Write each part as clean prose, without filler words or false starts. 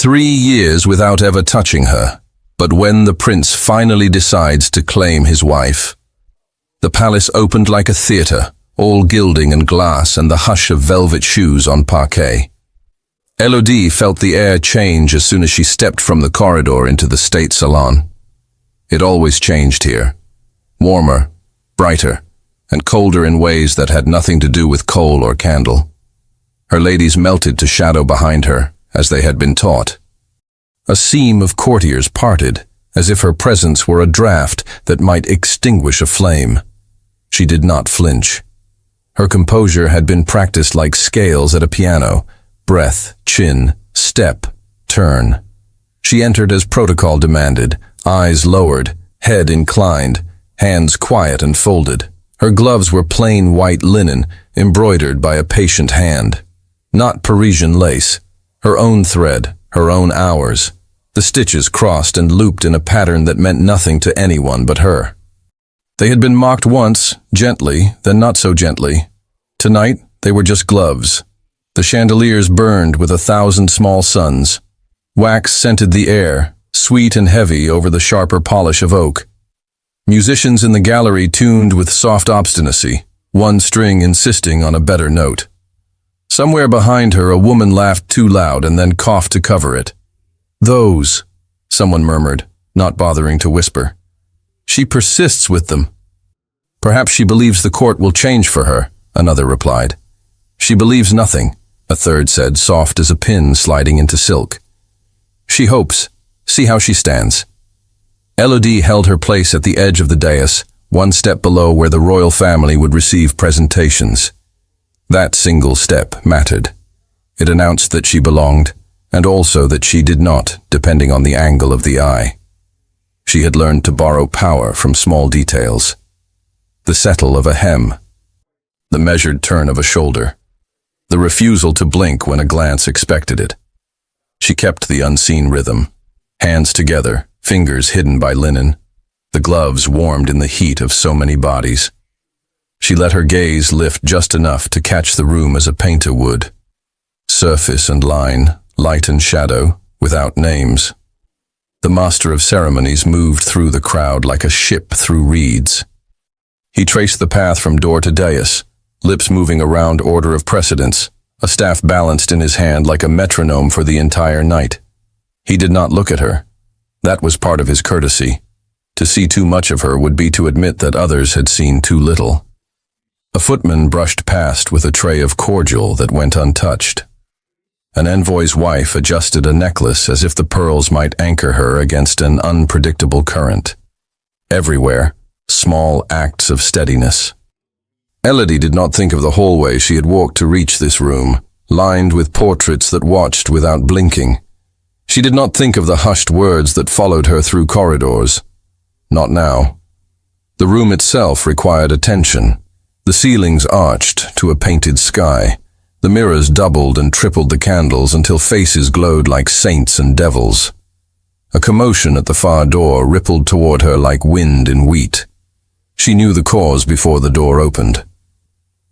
3 years without ever touching her, but when the prince finally decides to claim his wife, the palace opened like a theater, all gilding and glass and the hush of velvet shoes on parquet. Elodie felt the air change as soon as she stepped from the corridor into the state salon. It always changed here. Warmer, brighter, and colder in ways that had nothing to do with coal or candle. Her ladies melted to shadow behind her, as they had been taught. A seam of courtiers parted, as if her presence were a draught that might extinguish a flame. She did not flinch. Her composure had been practiced like scales at a piano: breath, chin, step, turn. She entered as protocol demanded, eyes lowered, head inclined, hands quiet and folded. Her gloves were plain white linen, embroidered by a patient hand. Not Parisian lace. Her own thread, her own hours. The stitches crossed and looped in a pattern that meant nothing to anyone but her. They had been mocked once, gently, then not so gently. Tonight, they were just gloves. The chandeliers burned with 1,000 small suns. Wax scented the air, sweet and heavy over the sharper polish of oak. Musicians in the gallery tuned with soft obstinacy, one string insisting on a better note. Somewhere behind her, a woman laughed too loud and then coughed to cover it. "Those," someone murmured, not bothering to whisper. "She persists with them." "Perhaps she believes the court will change for her," another replied. "She believes nothing," a third said, soft as a pin sliding into silk. "She hopes. See how she stands." Elodie held her place at the edge of the dais, one step below where the royal family would receive presentations. That single step mattered. It announced that she belonged, and also that she did not, depending on the angle of the eye. She had learned to borrow power from small details. The settle of a hem, the measured turn of a shoulder, the refusal to blink when a glance expected it. She kept the unseen rhythm, hands together, fingers hidden by linen, the gloves warmed in the heat of so many bodies. She let her gaze lift just enough to catch the room as a painter would. Surface and line, light and shadow, without names. The master of ceremonies moved through the crowd like a ship through reeds. He traced the path from door to dais, lips moving around order of precedence, a staff balanced in his hand like a metronome for the entire night. He did not look at her. That was part of his courtesy. To see too much of her would be to admit that others had seen too little. A footman brushed past with a tray of cordial that went untouched. An envoy's wife adjusted a necklace as if the pearls might anchor her against an unpredictable current. Everywhere, small acts of steadiness. Elodie did not think of the hallway she had walked to reach this room, lined with portraits that watched without blinking. She did not think of the hushed words that followed her through corridors. Not now. The room itself required attention. The ceilings arched to a painted sky. The mirrors doubled and tripled the candles until faces glowed like saints and devils. A commotion at the far door rippled toward her like wind in wheat. She knew the cause before the door opened.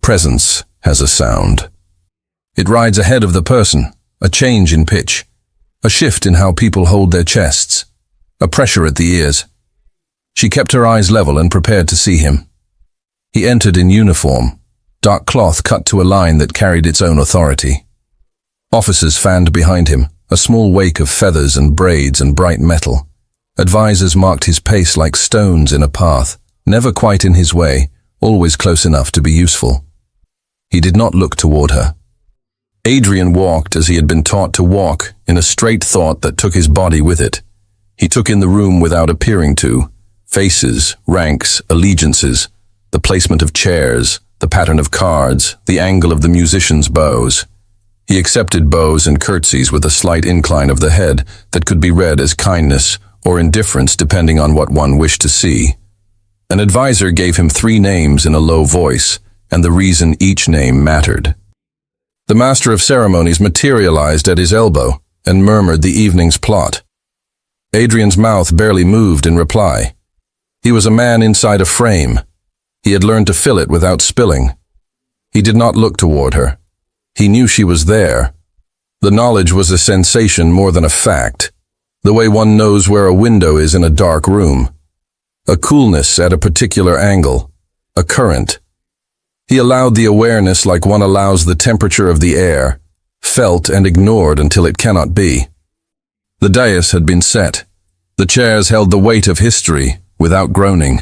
Presence has a sound. It rides ahead of the person, a change in pitch, a shift in how people hold their chests, a pressure at the ears. She kept her eyes level and prepared to see him. He entered in uniform, dark cloth cut to a line that carried its own authority. Officers fanned behind him, a small wake of feathers and braids and bright metal. Advisors marked his pace like stones in a path, never quite in his way, always close enough to be useful. He did not look toward her. Adrian walked as he had been taught to walk, in a straight thought that took his body with it. He took in the room without appearing to. Faces, ranks, allegiances, the placement of chairs, the pattern of cards, the angle of the musicians' bows. He accepted bows and curtsies with a slight incline of the head that could be read as kindness or indifference depending on what one wished to see. An advisor gave him 3 names in a low voice, and the reason each name mattered. The master of ceremonies materialized at his elbow and murmured the evening's plot. Adrian's mouth barely moved in reply. He was a man inside a frame. He had learned to fill it without spilling. He did not look toward her. He knew she was there. The knowledge was a sensation more than a fact, the way one knows where a window is in a dark room. A coolness at a particular angle, a current. He allowed the awareness like one allows the temperature of the air, felt and ignored until it cannot be. The dais had been set. The chairs held the weight of history, without groaning.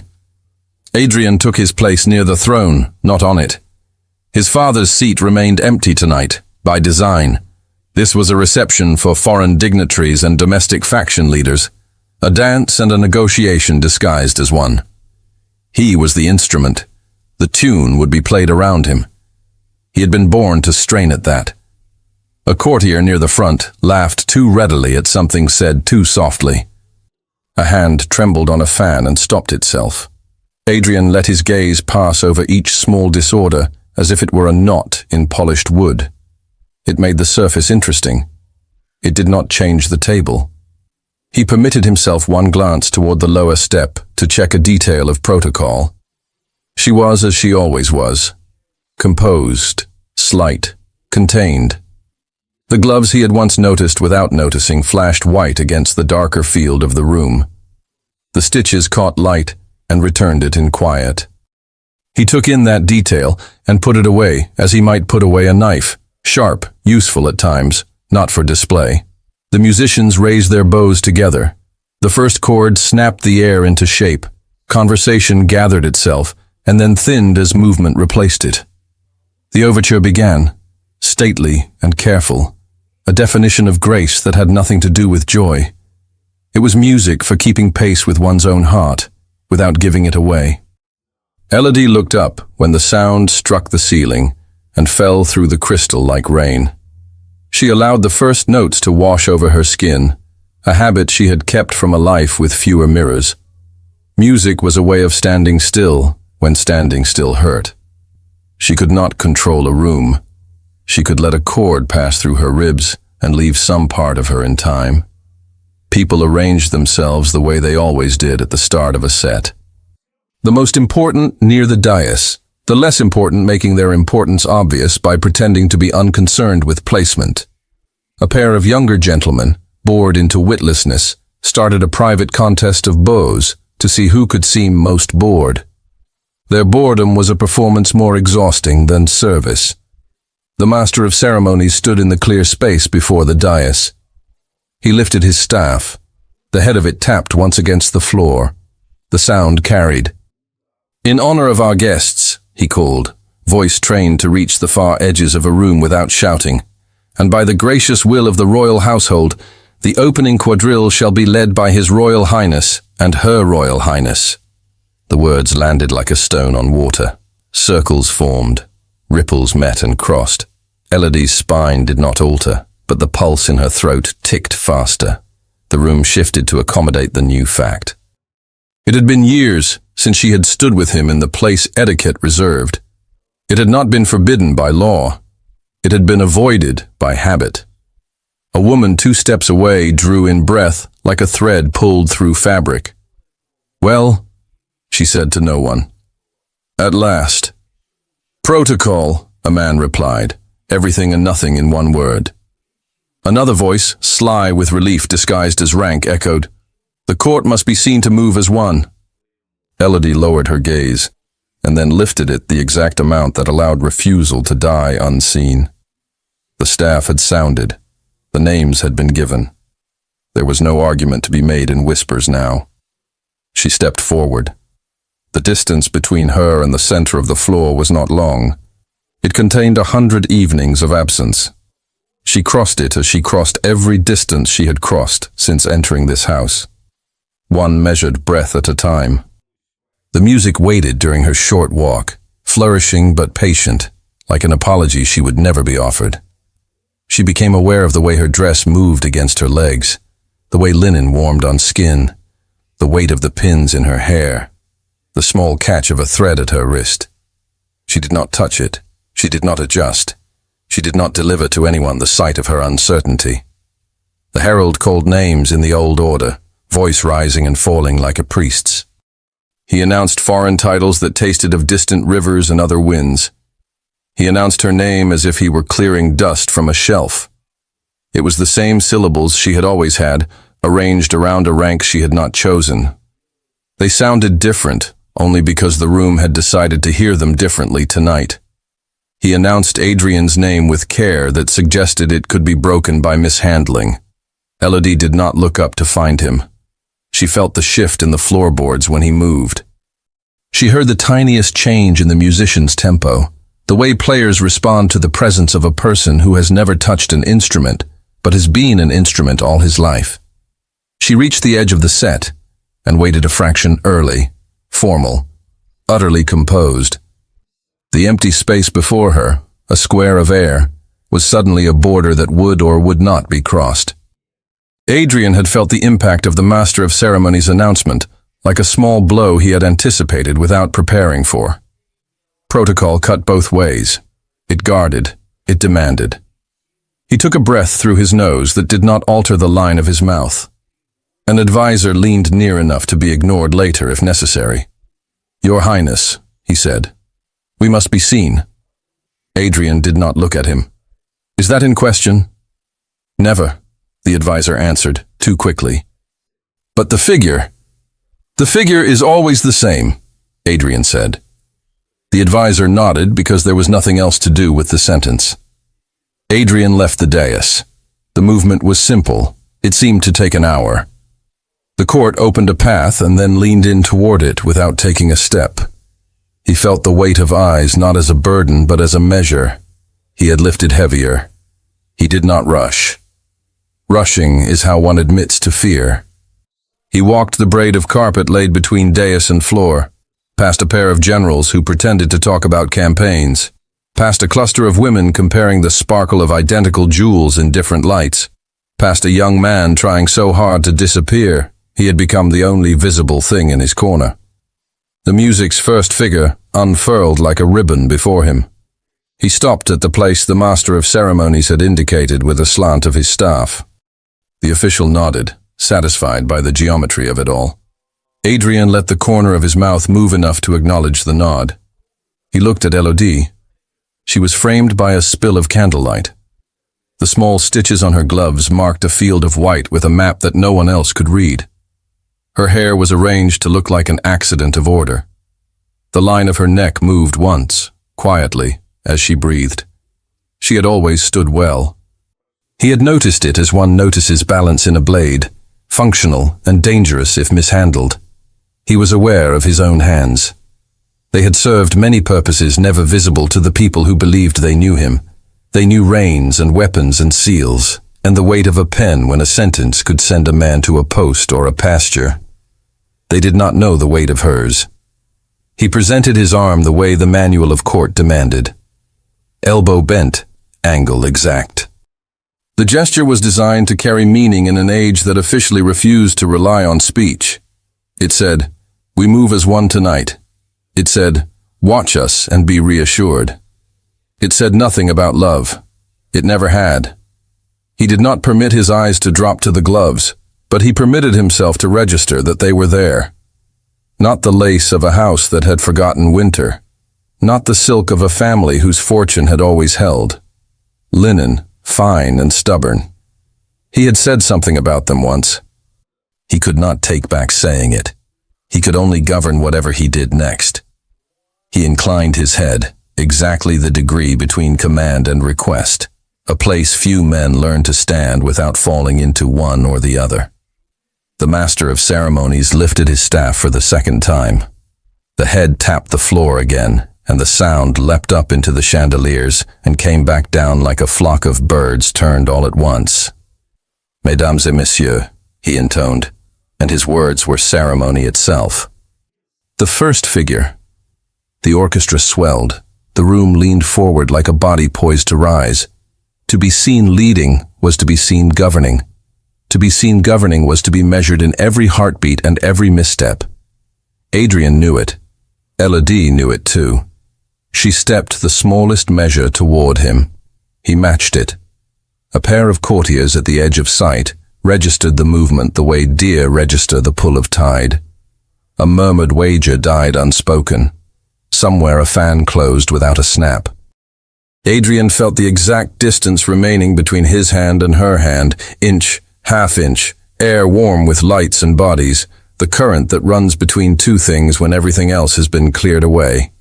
Adrian took his place near the throne, not on it. His father's seat remained empty tonight, by design. This was a reception for foreign dignitaries and domestic faction leaders, a dance and a negotiation disguised as one. He was the instrument. The tune would be played around him. He had been born to strain at that. A courtier near the front laughed too readily at something said too softly. A hand trembled on a fan and stopped itself. Adrian let his gaze pass over each small disorder as if it were a knot in polished wood. It made the surface interesting. It did not change the table. He permitted himself one glance toward the lower step to check a detail of protocol. She was as she always was, composed, slight, contained. The gloves he had once noticed without noticing flashed white against the darker field of the room. The stitches caught light and returned it in quiet. He took in that detail and put it away as he might put away a knife, sharp, useful at times, not for display. The musicians raised their bows together. The first chord snapped the air into shape. Conversation gathered itself and then thinned as movement replaced it. The overture began, stately and careful, a definition of grace that had nothing to do with joy. It was music for keeping pace with one's own heart, without giving it away. Elodie looked up when the sound struck the ceiling and fell through the crystal like rain. She allowed the first notes to wash over her skin, a habit she had kept from a life with fewer mirrors. Music was a way of standing still when standing still hurt. She could not control a room. She could let a chord pass through her ribs and leave some part of her in time. People arranged themselves the way they always did at the start of a set. The most important near the dais, the less important making their importance obvious by pretending to be unconcerned with placement. A pair of younger gentlemen, bored into witlessness, started a private contest of bows to see who could seem most bored. Their boredom was a performance more exhausting than service. The master of ceremonies stood in the clear space before the dais. He lifted his staff. The head of it tapped once against the floor. The sound carried. "In honor of our guests," he called, voice trained to reach the far edges of a room without shouting, "and by the gracious will of the royal household, the opening quadrille shall be led by His Royal Highness and Her Royal Highness." The words landed like a stone on water. Circles formed. Ripples met and crossed. Elodie's spine did not alter, but the pulse in her throat ticked faster. The room shifted to accommodate the new fact. It had been years since she had stood with him in the place etiquette reserved. It had not been forbidden by law. It had been avoided by habit. A woman 2 steps away drew in breath like a thread pulled through fabric. "Well," she said to no one. "At last." "Protocol," a man replied, everything and nothing in one word. Another voice, sly with relief disguised as rank, echoed, "The court must be seen to move as one." Elodie lowered her gaze, and then lifted it the exact amount that allowed refusal to die unseen. The staff had sounded. The names had been given. There was no argument to be made in whispers now. She stepped forward. The distance between her and the center of the floor was not long. It contained 100 evenings of absence. She crossed it as she crossed every distance she had crossed since entering this house. One measured breath at a time. The music waited during her short walk, flourishing but patient, like an apology she would never be offered. She became aware of the way her dress moved against her legs, the way linen warmed on skin, the weight of the pins in her hair, the small catch of a thread at her wrist. She did not touch it. She did not adjust. She did not deliver to anyone the sight of her uncertainty. The herald called names in the old order, voice rising and falling like a priest's. He announced foreign titles that tasted of distant rivers and other winds. He announced her name as if he were clearing dust from a shelf. It was the same syllables she had always had, arranged around a rank she had not chosen. They sounded different, only because the room had decided to hear them differently tonight. He announced Adrian's name with care that suggested it could be broken by mishandling. Elodie did not look up to find him. She felt the shift in the floorboards when he moved. She heard the tiniest change in the musician's tempo, the way players respond to the presence of a person who has never touched an instrument, but has been an instrument all his life. She reached the edge of the set and waited a fraction early, formal, utterly composed. The empty space before her, a square of air, was suddenly a border that would or would not be crossed. Adrian had felt the impact of the Master of Ceremonies' announcement, like a small blow he had anticipated without preparing for. Protocol cut both ways. It guarded, it demanded. He took a breath through his nose that did not alter the line of his mouth. An advisor leaned near enough to be ignored later if necessary. "Your Highness," he said, "we must be seen." Adrian did not look at him. "Is that in question?" "Never," the advisor answered, too quickly. "But the figure is always the same," Adrian said. The advisor nodded because there was nothing else to do with the sentence. Adrian left the dais. The movement was simple. It seemed to take an hour. The court opened a path and then leaned in toward it without taking a step. He felt the weight of eyes not as a burden but as a measure. He had lifted heavier. He did not rush. Rushing is how one admits to fear. He walked the braid of carpet laid between dais and floor, past a pair of generals who pretended to talk about campaigns, past a cluster of women comparing the sparkle of identical jewels in different lights, past a young man trying so hard to disappear he had become the only visible thing in his corner. The music's first figure unfurled like a ribbon before him. He stopped at the place the Master of Ceremonies had indicated with a slant of his staff. The official nodded, satisfied by the geometry of it all. Adrian let the corner of his mouth move enough to acknowledge the nod. He looked at Elodie. She was framed by a spill of candlelight. The small stitches on her gloves marked a field of white with a map that no one else could read. Her hair was arranged to look like an accident of order. The line of her neck moved once, quietly, as she breathed. She had always stood well. He had noticed it as one notices balance in a blade, functional and dangerous if mishandled. He was aware of his own hands. They had served many purposes never visible to the people who believed they knew him. They knew reins and weapons and seals, and the weight of a pen when a sentence could send a man to a post or a pasture. They did not know the weight of hers. He presented his arm the way the manual of court demanded. Elbow bent, angle exact. The gesture was designed to carry meaning in an age that officially refused to rely on speech. It said, "We move as one tonight." It said, "Watch us and be reassured." It said nothing about love. It never had. He did not permit his eyes to drop to the gloves, but he permitted himself to register that they were there. Not the lace of a house that had forgotten winter. Not the silk of a family whose fortune had always held. Linen, fine and stubborn. He had said something about them once. He could not take back saying it. He could only govern whatever he did next. He inclined his head, exactly the degree between command and request, a place few men learn to stand without falling into one or the other. The Master of Ceremonies lifted his staff for the second time. The head tapped the floor again, and the sound leapt up into the chandeliers and came back down like a flock of birds turned all at once. "Mesdames et messieurs," he intoned, and his words were ceremony itself. The first figure. The orchestra swelled. The room leaned forward like a body poised to rise. To be seen leading was to be seen governing. To be seen governing was to be measured in every heartbeat and every misstep. Adrian knew it. Elodie knew it too. She stepped the smallest measure toward him. He matched it. A pair of courtiers at the edge of sight registered the movement the way deer register the pull of tide. A murmured wager died unspoken. Somewhere a fan closed without a snap. Adrian felt the exact distance remaining between his hand and her hand, inch, half inch, air warm with lights and bodies, the current that runs between two things when everything else has been cleared away.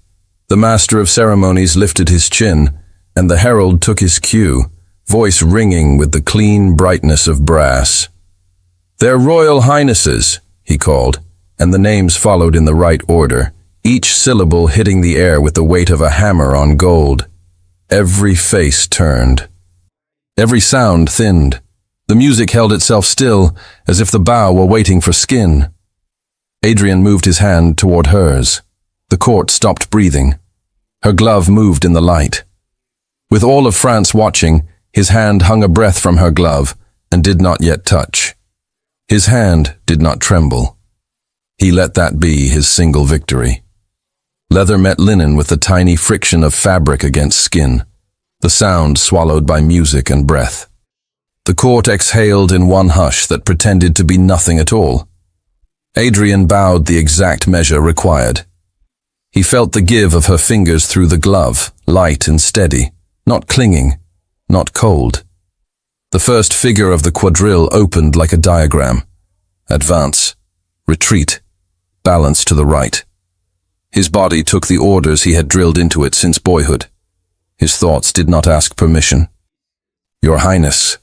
The master of ceremonies lifted his chin, and the herald took his cue, voice ringing with the clean brightness of brass. "Their Royal Highnesses," he called, and the names followed in the right order, each syllable hitting the air with the weight of a hammer on gold. Every face turned. Every sound thinned. The music held itself still, as if the bow were waiting for skin. Adrian moved his hand toward hers. The court stopped breathing. Her glove moved in the light. With all of France watching, his hand hung a breath from her glove and did not yet touch. His hand did not tremble. He let that be his single victory. Leather met linen with the tiny friction of fabric against skin, the sound swallowed by music and breath. The court exhaled in one hush that pretended to be nothing at all. Adrian bowed the exact measure required. He felt the give of her fingers through the glove, light and steady, not clinging, not cold. The first figure of the quadrille opened like a diagram. Advance, retreat, balance to the right. His body took the orders he had drilled into it since boyhood. His thoughts did not ask permission. "Your Highness,"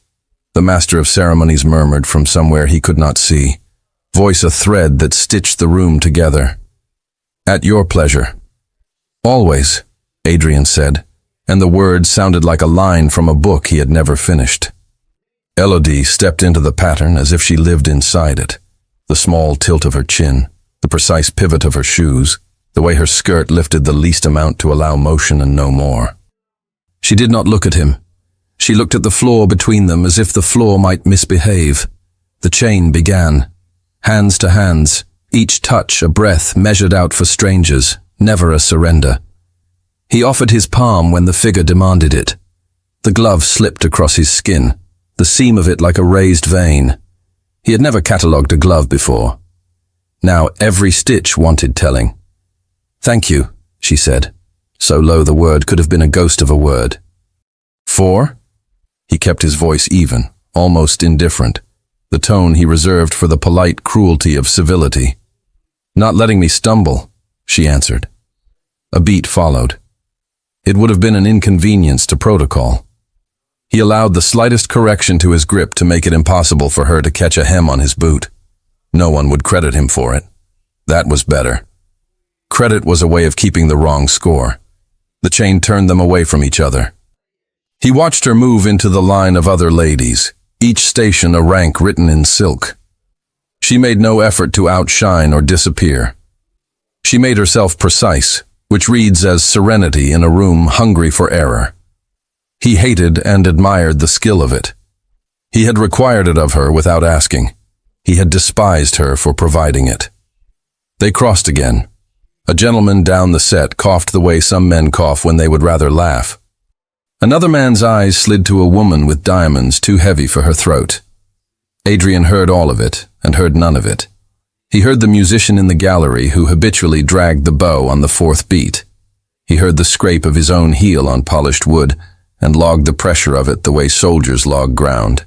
the master of ceremonies murmured from somewhere he could not see, voice a thread that stitched the room together. "At your pleasure." "Always," Adrian said, and the words sounded like a line from a book he had never finished. Elodie stepped into the pattern as if she lived inside it. The small tilt of her chin, the precise pivot of her shoes, the way her skirt lifted the least amount to allow motion and no more. She did not look at him. She looked at the floor between them as if the floor might misbehave. The chain began. Hands to hands, each touch a breath measured out for strangers, never a surrender. He offered his palm when the figure demanded it. The glove slipped across his skin, the seam of it like a raised vein. He had never catalogued a glove before. Now every stitch wanted telling. "Thank you," she said, so low the word could have been a ghost of a word. "For?" He kept his voice even, almost indifferent, the tone he reserved for the polite cruelty of civility. "Not letting me stumble," she answered. A beat followed. It would have been an inconvenience to protocol. He allowed the slightest correction to his grip to make it impossible for her to catch a hem on his boot. No one would credit him for it. That was better. Credit was a way of keeping the wrong score. The chain turned them away from each other. He watched her move into the line of other ladies, each station a rank written in silk. She made no effort to outshine or disappear. She made herself precise, which reads as serenity in a room hungry for error. He hated and admired the skill of it. He had required it of her without asking. He had despised her for providing it. They crossed again. A gentleman down the set coughed the way some men cough when they would rather laugh. Another man's eyes slid to a woman with diamonds too heavy for her throat. Adrian heard all of it and heard none of it. He heard the musician in the gallery who habitually dragged the bow on the fourth beat. He heard the scrape of his own heel on polished wood and logged the pressure of it the way soldiers log ground.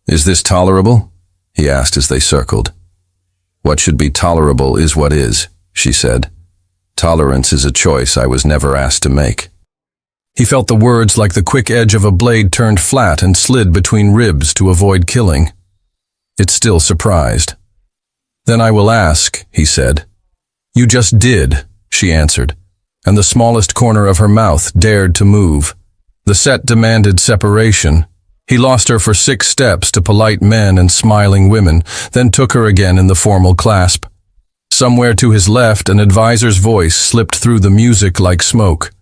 "Is this tolerable?" he asked as they circled. "What should be tolerable is what is," she said. "Tolerance is a choice I was never asked to make." He felt the words like the quick edge of a blade turned flat and slid between ribs to avoid killing. It still surprised. "Then I will ask," he said. "You just did," she answered, and the smallest corner of her mouth dared to move. The set demanded separation. He lost her for 6 steps to polite men and smiling women, then took her again in the formal clasp. Somewhere to his left, an advisor's voice slipped through the music like smoke.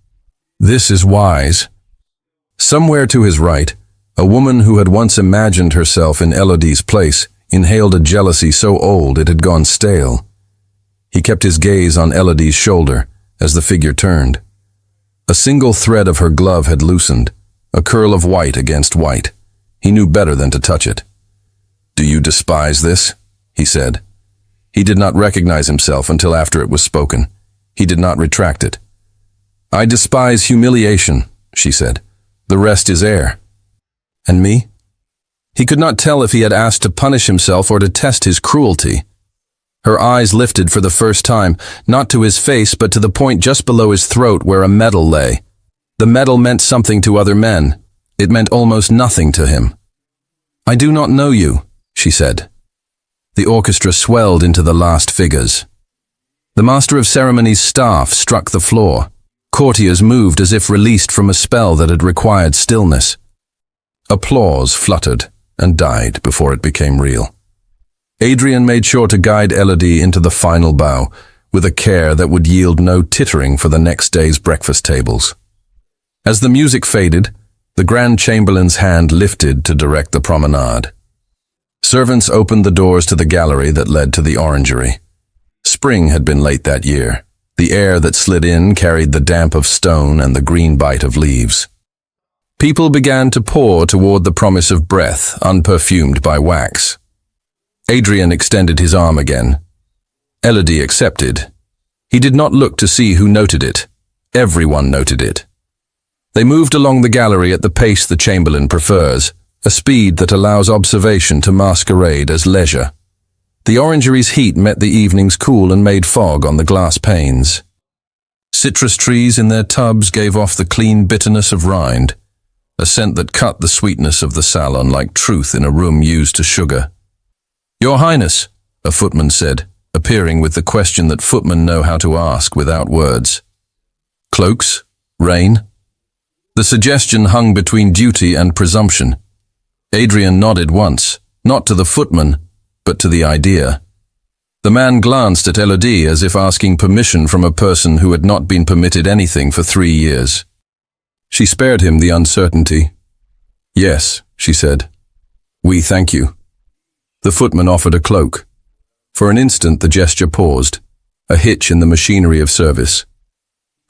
"This is wise." Somewhere to his right, a woman who had once imagined herself in Elodie's place inhaled a jealousy so old it had gone stale. He kept his gaze on Elodie's shoulder as the figure turned. A single thread of her glove had loosened, a curl of white against white. He knew better than to touch it. "Do you despise this?" he said. He did not recognize himself until after it was spoken. He did not retract it. "I despise humiliation," she said. "The rest is air." "And me?" He could not tell if he had asked to punish himself or to test his cruelty. Her eyes lifted for the first time, not to his face but to the point just below his throat where a medal lay. The medal meant something to other men. It meant almost nothing to him. "I do not know you," she said. The orchestra swelled into the last figures. The master of ceremonies' staff struck the floor. Courtiers moved as if released from a spell that had required stillness. Applause fluttered and died before it became real. Adrian made sure to guide Elodie into the final bow, with a care that would yield no tittering for the next day's breakfast tables. As the music faded, the Grand Chamberlain's hand lifted to direct the promenade. Servants opened the doors to the gallery that led to the orangery. Spring had been late that year. The air that slid in carried the damp of stone and the green bite of leaves. People began to pour toward the promise of breath, unperfumed by wax. Adrian extended his arm again. Elodie accepted. He did not look to see who noted it. Everyone noted it. They moved along the gallery at the pace the Chamberlain prefers, a speed that allows observation to masquerade as leisure. The orangery's heat met the evening's cool and made fog on the glass panes. Citrus trees in their tubs gave off the clean bitterness of rind, a scent that cut the sweetness of the salon like truth in a room used to sugar. "Your Highness," a footman said, appearing with the question that footmen know how to ask without words. "Cloaks? Rain?" The suggestion hung between duty and presumption. Adrian nodded once, not to the footman, but to the idea. The man glanced at Elodie as if asking permission from a person who had not been permitted anything for 3 years. She spared him the uncertainty. "Yes," she said. "We thank you." The footman offered a cloak. For an instant the gesture paused, a hitch in the machinery of service.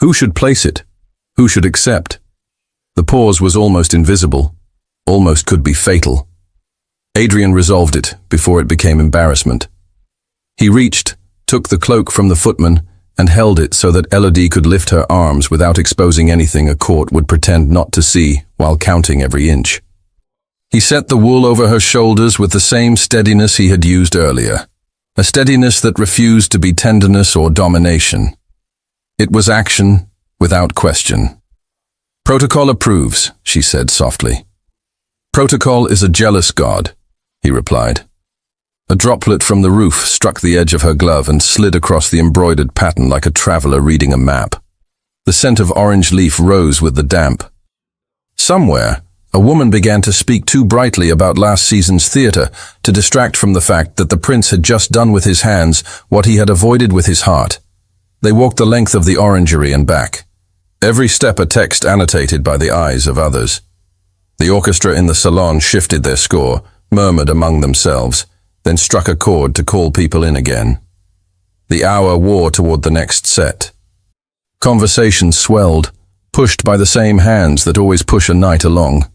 Who should place it? Who should accept? The pause was almost invisible, almost could be fatal. Adrian resolved it before it became embarrassment. He reached, took the cloak from the footman, and held it so that Elodie could lift her arms without exposing anything a court would pretend not to see while counting every inch. He set the wool over her shoulders with the same steadiness he had used earlier, a steadiness that refused to be tenderness or domination. It was action without question. "Protocol approves," she said softly. "Protocol is a jealous god," he replied. A droplet from the roof struck the edge of her glove and slid across the embroidered pattern like a traveler reading a map. The scent of orange leaf rose with the damp. Somewhere, a woman began to speak too brightly about last season's theater to distract from the fact that the prince had just done with his hands what he had avoided with his heart. They walked the length of the orangery and back, every step a text annotated by the eyes of others. The orchestra in the salon shifted their score, murmured among themselves, then struck a chord to call people in again. The hour wore toward the next set. Conversation swelled, pushed by the same hands that always push a night along.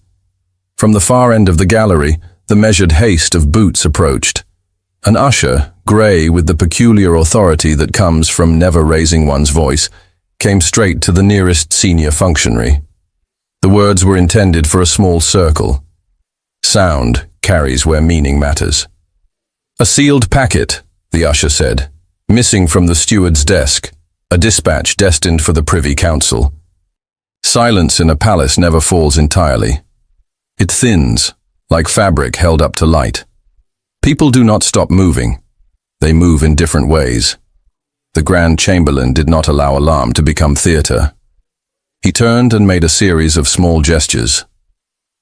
From the far end of the gallery, the measured haste of boots approached. An usher, grey with the peculiar authority that comes from never raising one's voice, came straight to the nearest senior functionary. The words were intended for a small circle. Sound carries where meaning matters. "A sealed packet," the usher said, "missing from the steward's desk, a dispatch destined for the Privy Council." Silence in a palace never falls entirely. It thins, like fabric held up to light. People do not stop moving. They move in different ways. The Grand Chamberlain did not allow alarm to become theater. He turned and made a series of small gestures.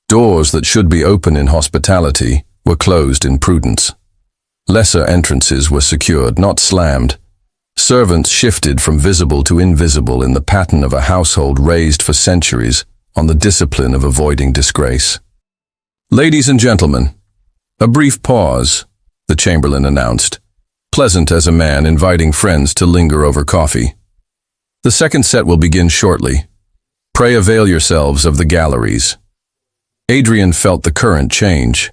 Doors that should be open in hospitality were closed in prudence. Lesser entrances were secured, not slammed. Servants shifted from visible to invisible in the pattern of a household raised for centuries on the discipline of avoiding disgrace. "Ladies and gentlemen," a brief pause, the Chamberlain announced, pleasant as a man inviting friends to linger over coffee. "The second set will begin shortly. Pray avail yourselves of the galleries." Adrian felt the current change.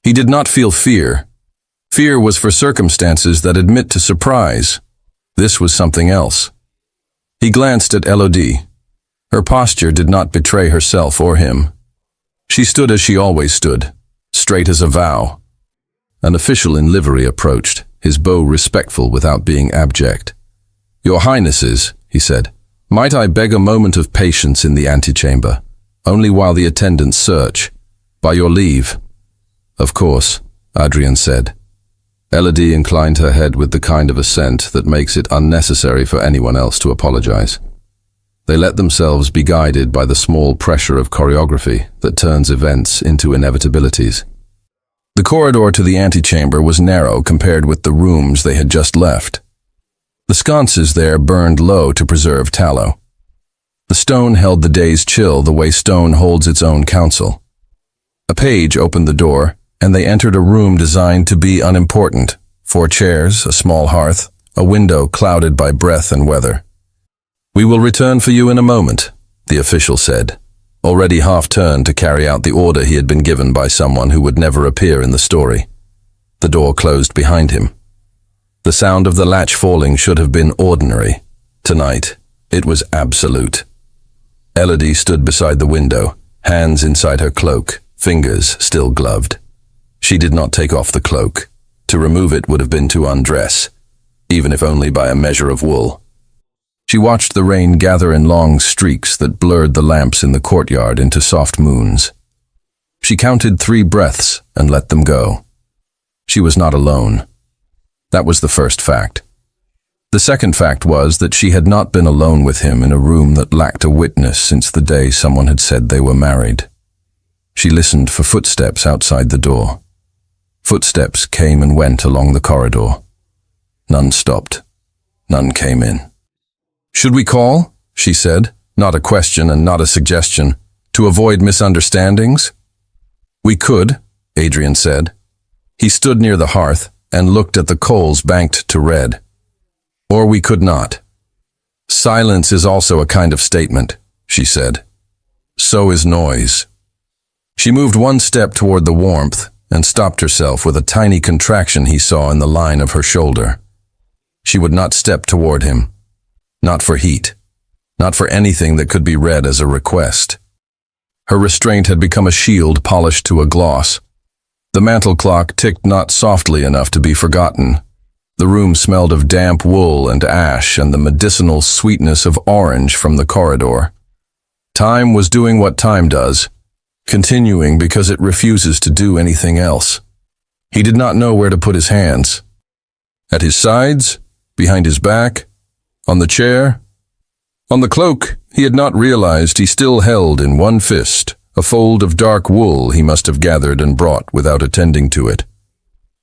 He did not feel fear. Fear was for circumstances that admit to surprise. This was something else. He glanced at Elodie. Her posture did not betray herself or him. She stood as she always stood, straight as a vow. An official in livery approached, his bow respectful without being abject. "Your Highnesses," he said, "might I beg a moment of patience in the antechamber, only while the attendants search, by your leave?" "Of course," Adrian said. Elodie inclined her head with the kind of assent that makes it unnecessary for anyone else to apologize. They let themselves be guided by the small pressure of choreography that turns events into inevitabilities. The corridor to the antechamber was narrow compared with the rooms they had just left. The sconces there burned low to preserve tallow. The stone held the day's chill the way stone holds its own counsel. A page opened the door, and they entered a room designed to be unimportant. 4 chairs, a small hearth, a window clouded by breath and weather. "We will return for you in a moment," the official said, already half-turned to carry out the order he had been given by someone who would never appear in the story. The door closed behind him. The sound of the latch falling should have been ordinary. Tonight, it was absolute. Elodie stood beside the window, hands inside her cloak, fingers still gloved. She did not take off the cloak. To remove it would have been to undress, even if only by a measure of wool. She watched the rain gather in long streaks that blurred the lamps in the courtyard into soft moons. She counted 3 breaths and let them go. She was not alone. That was the first fact. The second fact was that she had not been alone with him in a room that lacked a witness since the day someone had said they were married. She listened for footsteps outside the door. Footsteps came and went along the corridor. None stopped. None came in. "Should we call?" she said, not a question and not a suggestion, "to avoid misunderstandings?" "We could," Adrian said. He stood near the hearth and looked at the coals banked to red. "Or we could not. Silence is also a kind of statement," she said. "So is noise." She moved 1 step toward the warmth and stopped herself with a tiny contraction he saw in the line of her shoulder. She would not step toward him. Not for heat. Not for anything that could be read as a request. Her restraint had become a shield polished to a gloss. The mantel clock ticked not softly enough to be forgotten. The room smelled of damp wool and ash and the medicinal sweetness of orange from the corridor. Time was doing what time does, continuing because it refuses to do anything else. He did not know where to put his hands. At his sides, behind his back, on the chair, on the cloak. He had not realized he still held in one fist a fold of dark wool he must have gathered and brought without attending to it.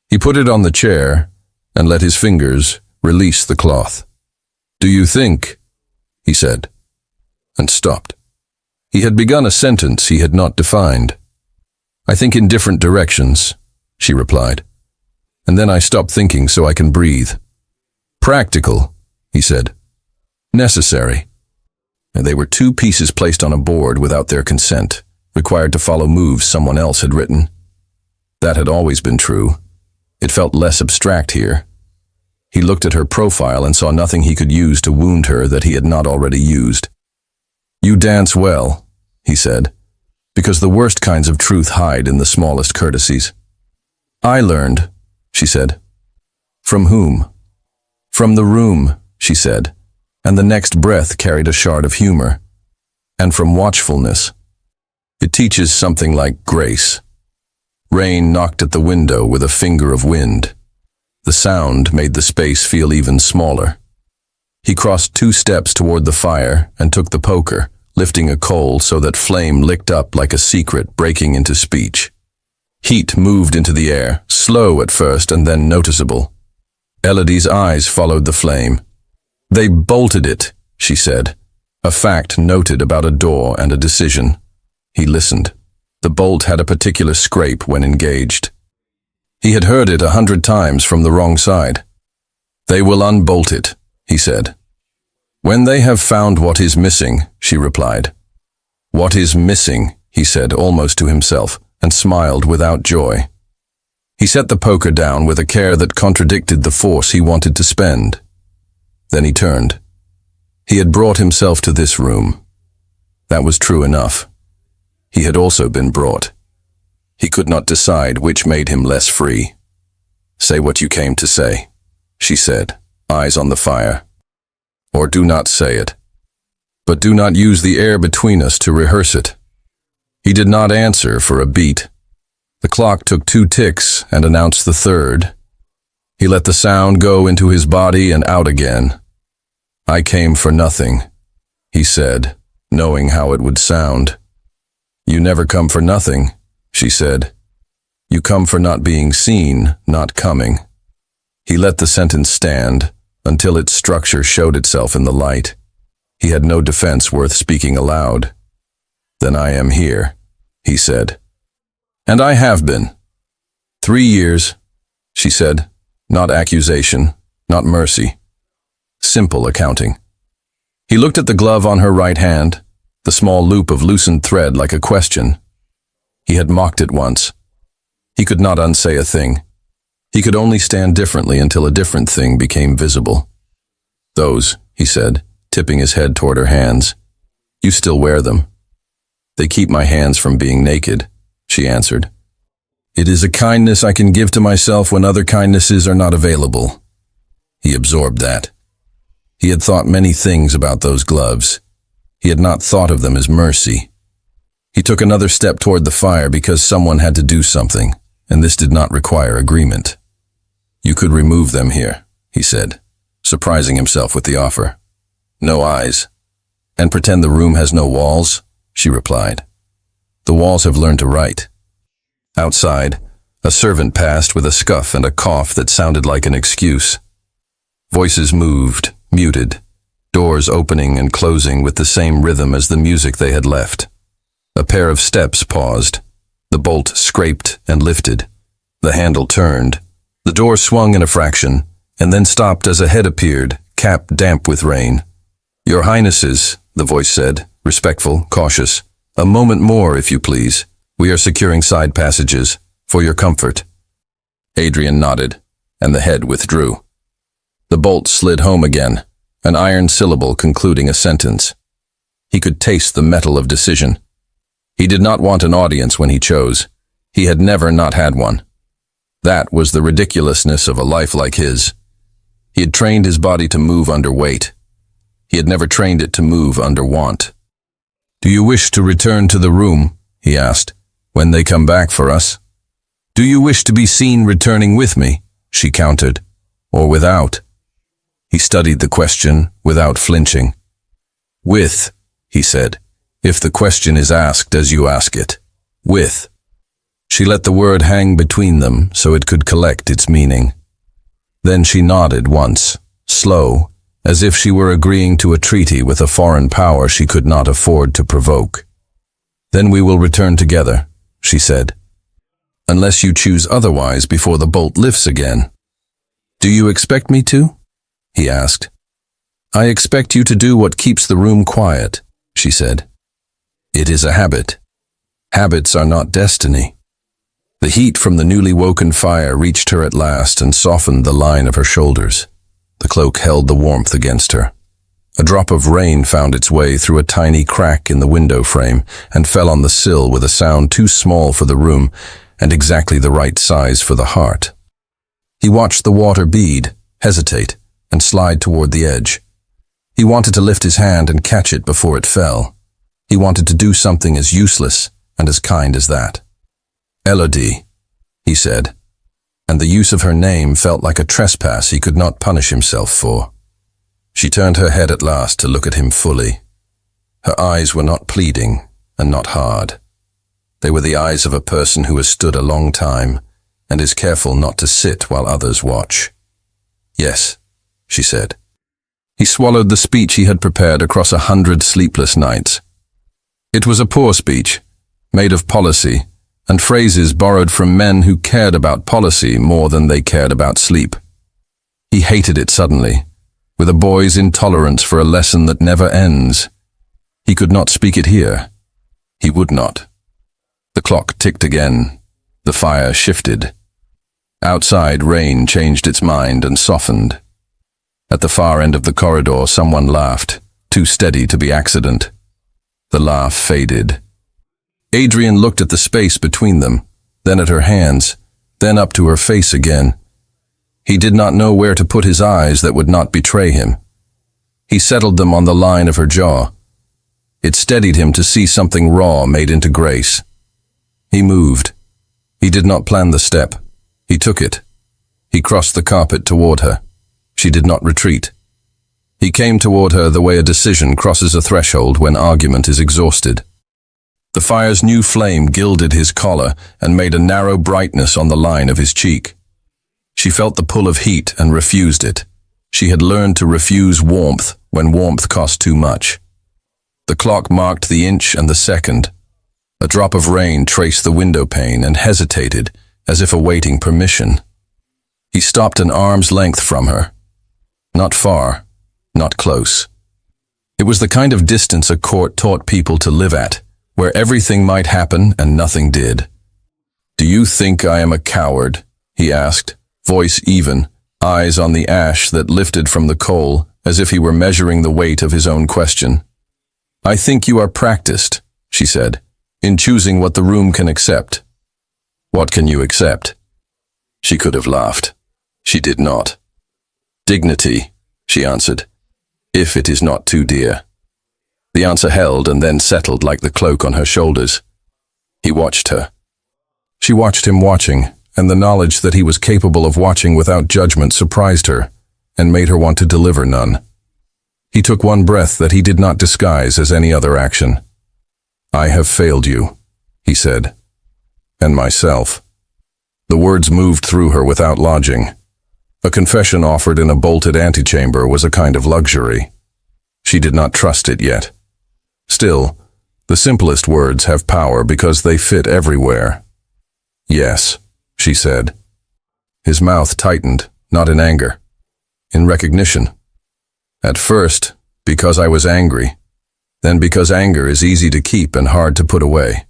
He put it on the chair and let his fingers release the cloth. "Do you think?" he said, and stopped. He had begun a sentence he had not defined. "I think in different directions," she replied. "And then I stop thinking so I can breathe." "Practical," he said. "Necessary." And they were 2 pieces placed on a board without their consent, required to follow moves someone else had written. That had always been true. It felt less abstract here. He looked at her profile and saw nothing he could use to wound her that he had not already used. "You dance well," he said, "because the worst kinds of truth hide in the smallest courtesies." "I learned," she said. "From whom?" "From the room," she said, and the next breath carried a shard of humor. "And from watchfulness. It teaches something like grace." Rain knocked at the window with a finger of wind. The sound made the space feel even smaller. He crossed 2 steps toward the fire and took the poker, lifting a coal so that flame licked up like a secret breaking into speech. Heat moved into the air, slow at first and then noticeable. Elodie's eyes followed the flame. "They bolted it," she said, a fact noted about a door and a decision. He listened. The bolt had a particular scrape when engaged. He had heard it 100 times from the wrong side. "They will unbolt it," he said. "When they have found what is missing," she replied. "What is missing," he said almost to himself, and smiled without joy. He set the poker down with a care that contradicted the force he wanted to spend. Then he turned. He had brought himself to this room. That was true enough. He had also been brought. He could not decide which made him less free. "Say what you came to say," she said, eyes on the fire. "Or do not say it. But do not use the air between us to rehearse it." He did not answer for a beat. The clock took 2 ticks and announced the 3rd. He let the sound go into his body and out again. "I came for nothing," he said, knowing how it would sound. "You never come for nothing," she said. "You come for not being seen, not coming." He let the sentence stand until its structure showed itself in the light. He had no defense worth speaking aloud. "Then I am here," he said. "And I have been. 3 years," she said, not accusation, not mercy. Simple accounting. He looked at the glove on her right hand, the small loop of loosened thread like a question. He had mocked it once. He could not unsay a thing. He could only stand differently until a different thing became visible. "Those," he said, tipping his head toward her hands. "You still wear them." "They keep my hands from being naked," she answered. "It is a kindness I can give to myself when other kindnesses are not available." He absorbed that. He had thought many things about those gloves. He had not thought of them as mercy. He took another step toward the fire because someone had to do something, and this did not require agreement. "You could remove them here," he said, surprising himself with the offer. "No eyes. And pretend the room has no walls," she replied. "The walls have learned to write." Outside, a servant passed with a scuff and a cough that sounded like an excuse. Voices moved, muted, doors opening and closing with the same rhythm as the music they had left. A pair of steps paused. The bolt scraped and lifted. The handle turned. The door swung in a fraction, and then stopped as a head appeared, cap damp with rain. "Your Highnesses," the voice said, respectful, cautious. "A moment more, if you please. We are securing side passages, for your comfort." Adrian nodded, and the head withdrew. The bolt slid home again, an iron syllable concluding a sentence. He could taste the metal of decision. He did not want an audience when he chose. He had never not had one. That was the ridiculousness of a life like his. He had trained his body to move under weight. He had never trained it to move under want. "Do you wish to return to the room?" he asked, "when they come back for us?" "Do you wish to be seen returning with me?" she countered. "Or without?" He studied the question without flinching. "With," he said, "if the question is asked as you ask it. With." She let the word hang between them so it could collect its meaning. Then she nodded once, slow, as if she were agreeing to a treaty with a foreign power she could not afford to provoke. "Then we will return together," she said, "unless you choose otherwise before the bolt lifts again." "Do you expect me to?" he asked. "I expect you to do what keeps the room quiet," she said. "It is a habit. Habits are not destiny." The heat from the newly woken fire reached her at last and softened the line of her shoulders. The cloak held the warmth against her. A drop of rain found its way through a tiny crack in the window frame and fell on the sill with a sound too small for the room and exactly the right size for the heart. He watched the water bead, hesitate, and slide toward the edge. He wanted to lift his hand and catch it before it fell. He wanted to do something as useless and as kind as that. "Elodie," he said, and the use of her name felt like a trespass he could not punish himself for. She turned her head at last to look at him fully. Her eyes were not pleading and not hard. They were the eyes of a person who has stood a long time and is careful not to sit while others watch. "Yes," she said. He swallowed the speech he had prepared across 100 sleepless nights. It was a poor speech, made of policy, and phrases borrowed from men who cared about policy more than they cared about sleep. He hated it suddenly, with a boy's intolerance for a lesson that never ends. He could not speak it here. He would not. The clock ticked again. The fire shifted. Outside, rain changed its mind and softened. At the far end of the corridor, someone laughed, too steady to be accident. The laugh faded. Adrian looked at the space between them, then at her hands, then up to her face again. He did not know where to put his eyes that would not betray him. He settled them on the line of her jaw. It steadied him to see something raw made into grace. He moved. He did not plan the step. He took it. He crossed the carpet toward her. She did not retreat. He came toward her the way a decision crosses a threshold when argument is exhausted. The fire's new flame gilded his collar and made a narrow brightness on the line of his cheek. She felt the pull of heat and refused it. She had learned to refuse warmth when warmth cost too much. The clock marked the inch and the second. A drop of rain traced the window pane and hesitated, as if awaiting permission. He stopped an arm's length from her. Not far, not close. It was the kind of distance a court taught people to live at, where everything might happen and nothing did. "Do you think I am a coward?" he asked, voice even, eyes on the ash that lifted from the coal, as if he were measuring the weight of his own question. "I think you are practiced," she said, "in choosing what the room can accept." "What can you accept?" She could have laughed. She did not. "Dignity," she answered, "if it is not too dear." The answer held and then settled like the cloak on her shoulders. He watched her. She watched him watching, and the knowledge that he was capable of watching without judgment surprised her and made her want to deliver none. He took one breath that he did not disguise as any other action. "I have failed you," he said, "and myself." The words moved through her without lodging. A confession offered in a bolted antechamber was a kind of luxury. She did not trust it yet. Still, the simplest words have power because they fit everywhere. "Yes," she said. His mouth tightened, not in anger, in recognition. "At first, because I was angry. Then because anger is easy to keep and hard to put away.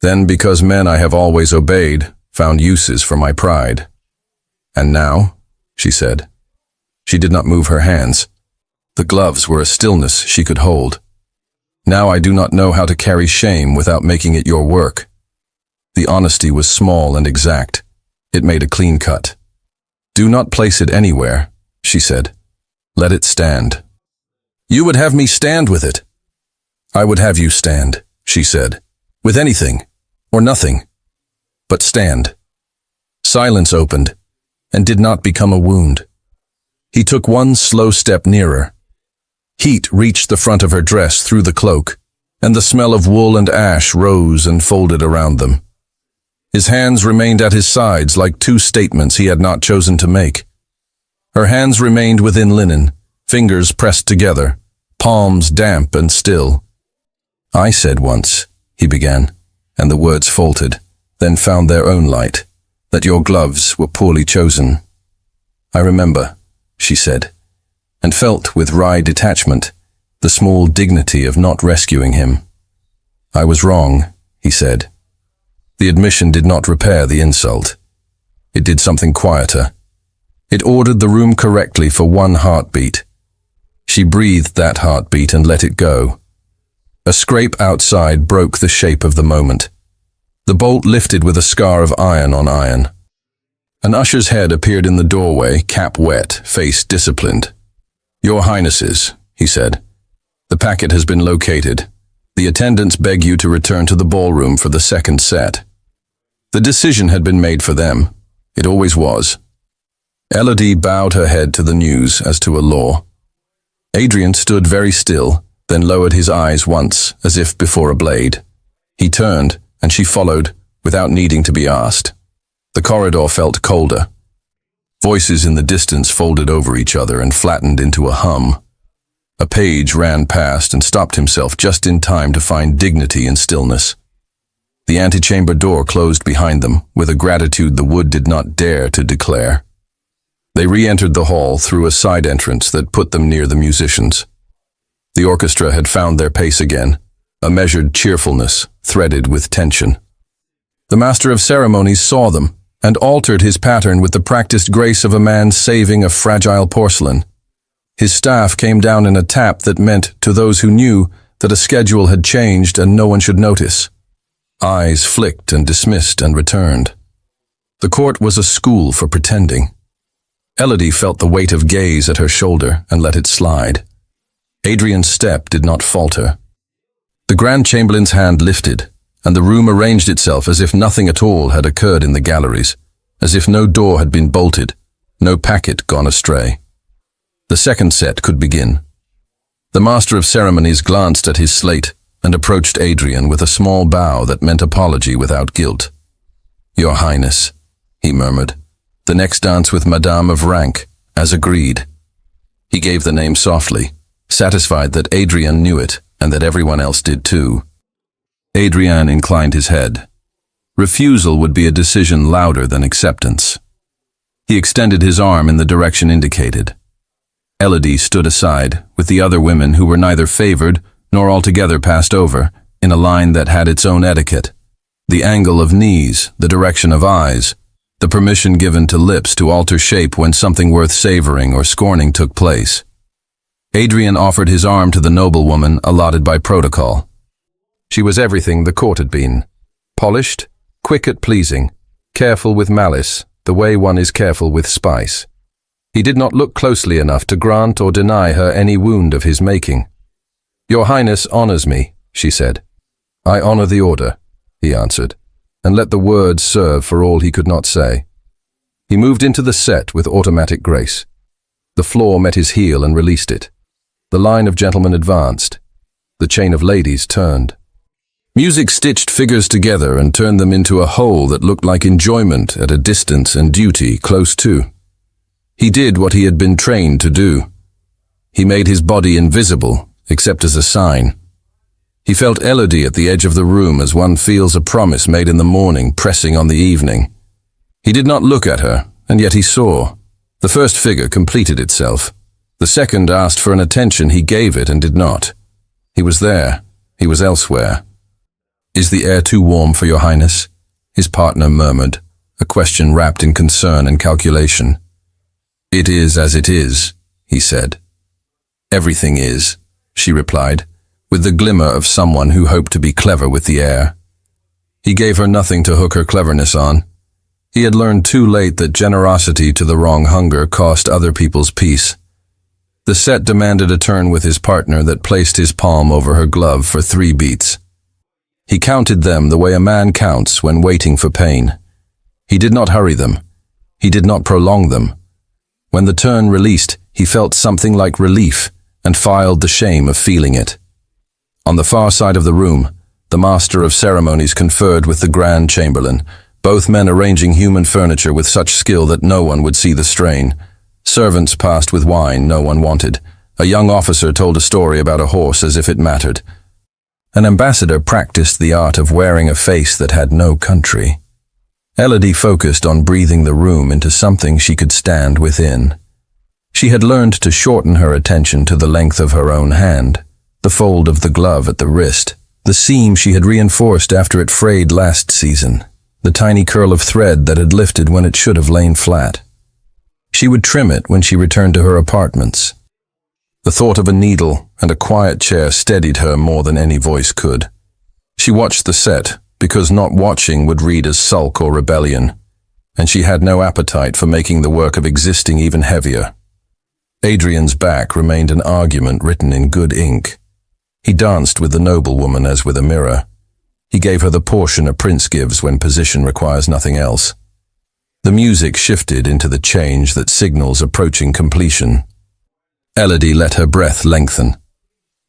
Then because men I have always obeyed found uses for my pride. And now," she said. She did not move her hands. The gloves were a stillness she could hold. "Now I do not know how to carry shame without making it your work." The honesty was small and exact. It made a clean cut. "Do not place it anywhere," she said. "Let it stand." "You would have me stand with it." "I would have you stand," she said, "with anything, or nothing. But stand." Silence opened, and did not become a wound. He took one slow step nearer. Heat reached the front of her dress through the cloak, and the smell of wool and ash rose and folded around them. His hands remained at his sides like two statements he had not chosen to make. Her hands remained within linen, fingers pressed together, palms damp and still. "I said once," he began, and the words faltered, then found their own light, "that your gloves were poorly chosen." "I remember," she said, and felt with wry detachment the small dignity of not rescuing him. "I was wrong," he said. The admission did not repair the insult. It did something quieter. It ordered the room correctly for one heartbeat. She breathed that heartbeat and let it go. A scrape outside broke the shape of the moment. The bolt lifted with a scar of iron on iron. An usher's head appeared in the doorway, cap wet, face disciplined. "Your Highnesses," he said. "The packet has been located. The attendants beg you to return to the ballroom for the second set." The decision had been made for them. It always was. Elodie bowed her head to the news as to a law. Adrian stood very still, then lowered his eyes once, as if before a blade. He turned, and she followed, without needing to be asked. The corridor felt colder. Voices in the distance folded over each other and flattened into a hum. A page ran past and stopped himself just in time to find dignity in stillness. The antechamber door closed behind them, with a gratitude the wood did not dare to declare. They re-entered the hall through a side entrance that put them near the musicians. The orchestra had found their pace again, a measured cheerfulness threaded with tension. The master of ceremonies saw them and altered his pattern with the practiced grace of a man saving a fragile porcelain. His staff came down in a tap that meant, to those who knew, that a schedule had changed and no one should notice. Eyes flicked and dismissed and returned. The court was a school for pretending. Elodie felt the weight of gaze at her shoulder and let it slide. Adrian's step did not falter. The Grand Chamberlain's hand lifted, and the room arranged itself as if nothing at all had occurred in the galleries, as if no door had been bolted, no packet gone astray. The second set could begin. The Master of Ceremonies glanced at his slate and approached Adrian with a small bow that meant apology without guilt. "Your Highness," he murmured, "the next dance with Madame of rank, as agreed." He gave the name softly, satisfied that Adrian knew it and that everyone else did too. Adrian inclined his head. Refusal would be a decision louder than acceptance. He extended his arm in the direction indicated. Elodie stood aside, with the other women who were neither favored nor altogether passed over, in a line that had its own etiquette. The angle of knees, the direction of eyes, the permission given to lips to alter shape when something worth savoring or scorning took place. Adrian offered his arm to the noblewoman allotted by protocol. She was everything the court had been. Polished, quick at pleasing, careful with malice, the way one is careful with spice. He did not look closely enough to grant or deny her any wound of his making. "Your Highness honors me," she said. "I honor the order," he answered, and let the words serve for all he could not say. He moved into the set with automatic grace. The floor met his heel and released it. The line of gentlemen advanced. The chain of ladies turned. Music stitched figures together and turned them into a whole that looked like enjoyment at a distance and duty close to. He did what he had been trained to do. He made his body invisible, except as a sign. He felt Elodie at the edge of the room as one feels a promise made in the morning pressing on the evening. He did not look at her, and yet he saw. The first figure completed itself. The second asked for an attention he gave it and did not. He was there. He was elsewhere. "Is the air too warm for your Highness?" his partner murmured, a question wrapped in concern and calculation. "It is as it is," he said. "Everything is," she replied, with the glimmer of someone who hoped to be clever with the air. He gave her nothing to hook her cleverness on. He had learned too late that generosity to the wrong hunger cost other people's peace. The set demanded a turn with his partner that placed his palm over her glove for 3 beats. He counted them the way a man counts when waiting for pain. He did not hurry them. He did not prolong them. When the turn released, he felt something like relief and filed the shame of feeling it. On the far side of the room, the Master of Ceremonies conferred with the Grand Chamberlain, both men arranging human furniture with such skill that no one would see the strain. Servants passed with wine no one wanted. A young officer told a story about a horse as if it mattered. An ambassador practiced the art of wearing a face that had no country. Elodie focused on breathing the room into something she could stand within. She had learned to shorten her attention to the length of her own hand, the fold of the glove at the wrist, the seam she had reinforced after it frayed last season, the tiny curl of thread that had lifted when it should have lain flat. She would trim it when she returned to her apartments. The thought of a needle and a quiet chair steadied her more than any voice could. She watched the set, because not watching would read as sulk or rebellion, and she had no appetite for making the work of existing even heavier. Adrian's back remained an argument written in good ink. He danced with the noblewoman as with a mirror. He gave her the portion a prince gives when position requires nothing else. The music shifted into the change that signals approaching completion. Elodie let her breath lengthen.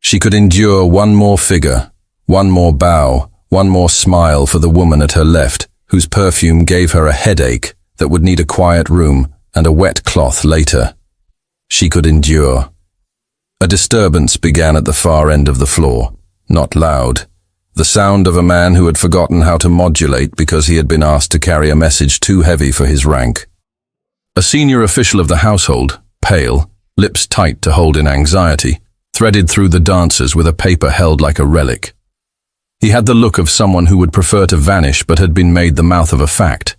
She could endure one more figure, one more bow, one more smile for the woman at her left, whose perfume gave her a headache that would need a quiet room and a wet cloth later. She could endure. A disturbance began at the far end of the floor, not loud. The sound of a man who had forgotten how to modulate because he had been asked to carry a message too heavy for his rank. A senior official of the household, pale, lips tight to hold in anxiety, threaded through the dancers with a paper held like a relic. He had the look of someone who would prefer to vanish but had been made the mouth of a fact.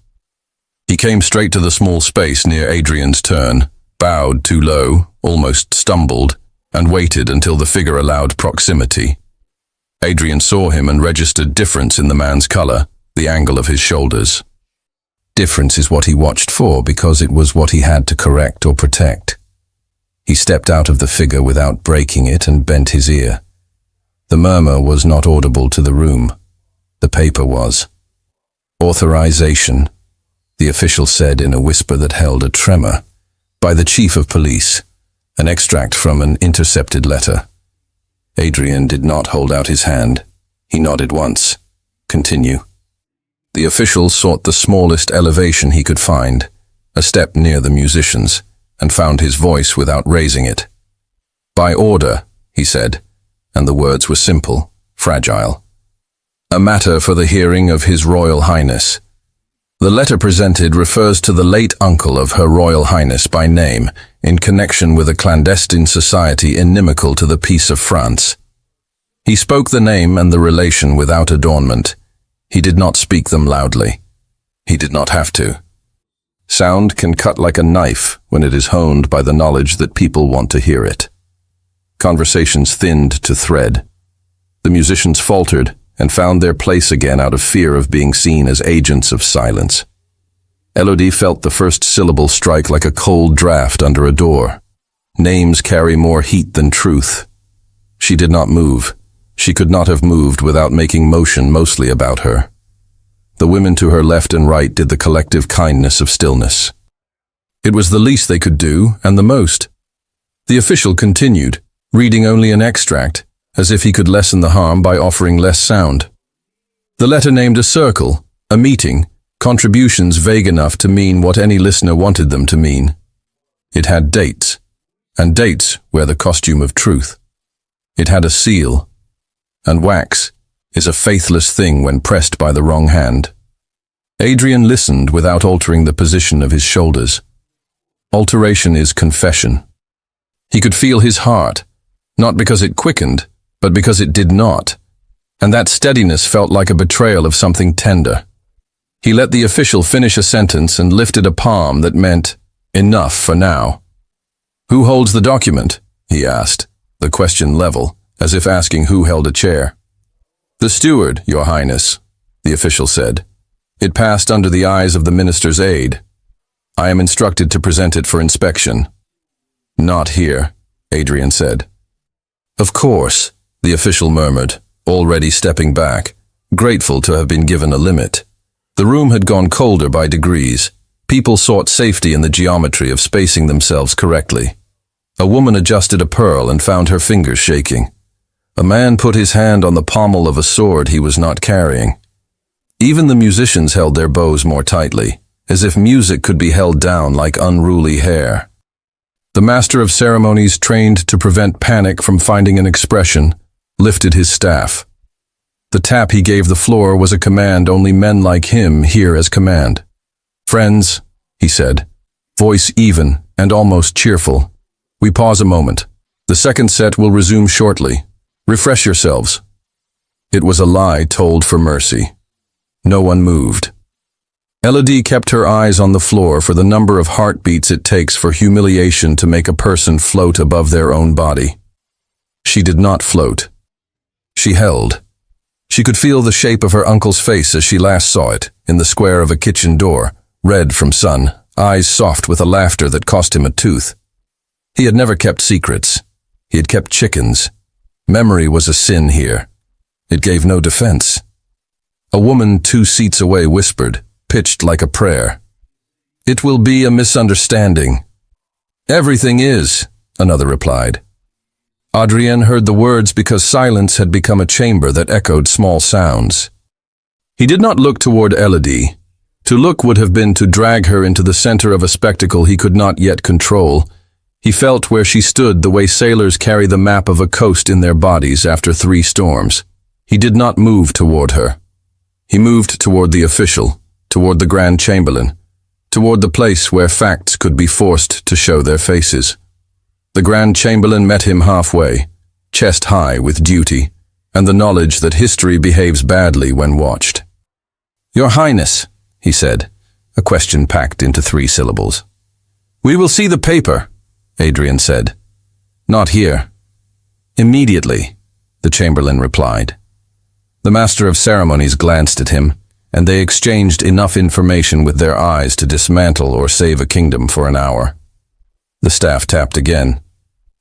He came straight to the small space near Adrian's turn, bowed too low, almost stumbled, and waited until the figure allowed proximity. Adrian saw him and registered difference in the man's color, the angle of his shoulders. Difference is what he watched for because it was what he had to correct or protect. He stepped out of the figure without breaking it and bent his ear. The murmur was not audible to the room. The paper was. Authorization, the official said in a whisper that held a tremor. By the chief of police, an extract from an intercepted letter. Adrian did not hold out his hand. He nodded once. Continue. The official sought the smallest elevation he could find, a step near the musicians, and found his voice without raising it. By order, he said, and the words were simple, fragile. A matter for the hearing of His Royal Highness. The letter presented refers to the late uncle of Her Royal Highness by name, in connection with a clandestine society inimical to the peace of France. He spoke the name and the relation without adornment. He did not speak them loudly. He did not have to. Sound can cut like a knife when it is honed by the knowledge that people want to hear it. Conversations thinned to thread. The musicians faltered and found their place again out of fear of being seen as agents of silence. Elodie felt the first syllable strike like a cold draft under a door. Names carry more heat than truth. She did not move. She could not have moved without making motion mostly about her. The women to her left and right did the collective kindness of stillness. It was the least they could do, and the most. The official continued, reading only an extract, as if he could lessen the harm by offering less sound. The letter named a circle, a meeting, contributions vague enough to mean what any listener wanted them to mean. It had dates, and dates wear the costume of truth. It had a seal, and wax is a faithless thing when pressed by the wrong hand. Adrian listened without altering the position of his shoulders. Alteration is confession. He could feel his heart, not because it quickened, but because it did not, and that steadiness felt like a betrayal of something tender. He let the official finish a sentence and lifted a palm that meant, enough for now. Who holds the document? He asked, the question level, as if asking who held a chair. The steward, Your Highness, the official said. It passed under the eyes of the minister's aide. I am instructed to present it for inspection. Not here, Adrian said. Of course, the official murmured, already stepping back, grateful to have been given a limit. The room had gone colder by degrees. People sought safety in the geometry of spacing themselves correctly. A woman adjusted a pearl and found her fingers shaking. A man put his hand on the pommel of a sword he was not carrying. Even the musicians held their bows more tightly, as if music could be held down like unruly hair. The master of ceremonies, trained to prevent panic from finding an expression, lifted his staff. The tap he gave the floor was a command only men like him hear as command. Friends, he said, voice even and almost cheerful. We pause a moment. The second set will resume shortly. Refresh yourselves. It was a lie told for mercy. No one moved. Elodie kept her eyes on the floor for the number of heartbeats it takes for humiliation to make a person float above their own body. She did not float. She held. She could feel the shape of her uncle's face as she last saw it, in the square of a kitchen door, red from sun, eyes soft with a laughter that cost him a tooth. He had never kept secrets. He had kept chickens. Memory was a sin here. It gave no defense. A woman 2 seats away whispered, pitched like a prayer. It will be a misunderstanding. Everything is, another replied. Adrien heard the words because silence had become a chamber that echoed small sounds. He did not look toward Elodie. To look would have been to drag her into the center of a spectacle he could not yet control. He felt where she stood the way sailors carry the map of a coast in their bodies after 3 storms. He did not move toward her. He moved toward the official, toward the Grand Chamberlain, toward the place where facts could be forced to show their faces. The Grand Chamberlain met him halfway, chest high with duty, and the knowledge that history behaves badly when watched. Your Highness, he said, a question packed into 3 syllables. We will see the paper, Adrien said. Not here. Immediately, the Chamberlain replied. The master of ceremonies glanced at him, and they exchanged enough information with their eyes to dismantle or save a kingdom for an hour. The staff tapped again.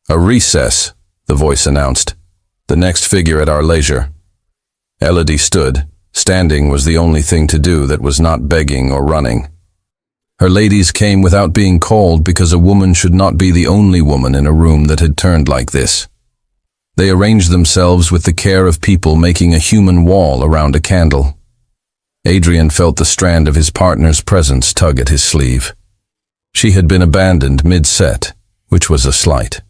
"A recess," the voice announced. "The next figure at our leisure." Elodie stood. Standing was the only thing to do that was not begging or running. Her ladies came without being called because a woman should not be the only woman in a room that had turned like this. They arranged themselves with the care of people making a human wall around a candle. Adrian felt the strand of his partner's presence tug at his sleeve. She had been abandoned mid-set, which was a slight.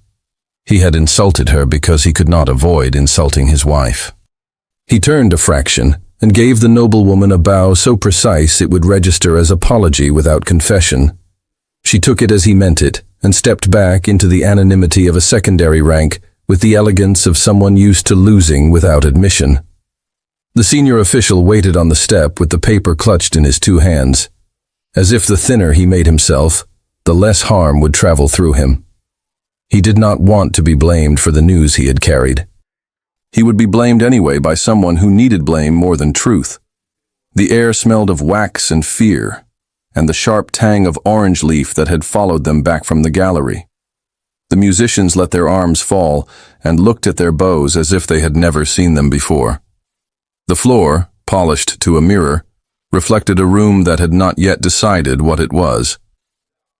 He had insulted her because he could not avoid insulting his wife. He turned a fraction and gave the noblewoman a bow so precise it would register as apology without confession. She took it as he meant it and stepped back into the anonymity of a secondary rank with the elegance of someone used to losing without admission. The senior official waited on the step with the paper clutched in his two hands, as if the thinner he made himself, the less harm would travel through him. He did not want to be blamed for the news he had carried. He would be blamed anyway by someone who needed blame more than truth. The air smelled of wax and fear, and the sharp tang of orange leaf that had followed them back from the gallery. The musicians let their arms fall and looked at their bows as if they had never seen them before. The floor, polished to a mirror, reflected a room that had not yet decided what it was.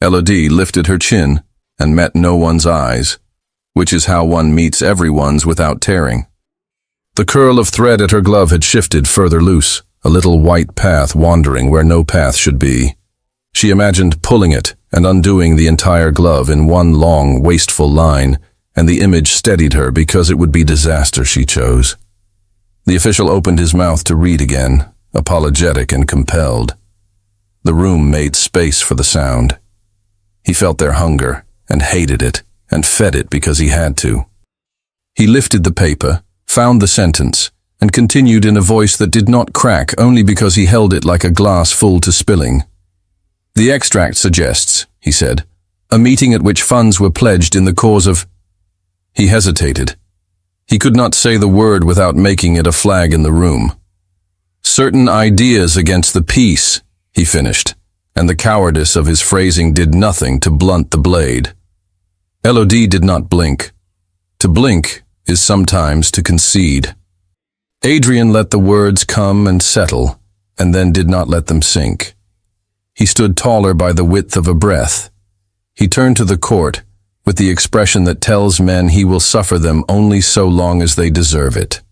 Elodie lifted her chin and met no one's eyes, which is how one meets everyone's without tearing. The curl of thread at her glove had shifted further loose, a little white path wandering where no path should be. She imagined pulling it and undoing the entire glove in one long, wasteful line, and the image steadied her because it would be disaster she chose. The official opened his mouth to read again, apologetic and compelled. The room made space for the sound. He felt their hunger and hated it and fed it because he had to. He lifted the paper, found the sentence, and continued in a voice that did not crack only because he held it like a glass full to spilling. "The extract suggests," he said, "a meeting at which funds were pledged in the cause of—" He hesitated. He could not say the word without making it a flag in the room. "Certain ideas against the peace," he finished, and the cowardice of his phrasing did nothing to blunt the blade. Elodie did not blink. To blink is sometimes to concede. Adrian let the words come and settle, and then did not let them sink. He stood taller by the width of a breath. He turned to the court with the expression that tells men he will suffer them only so long as they deserve it.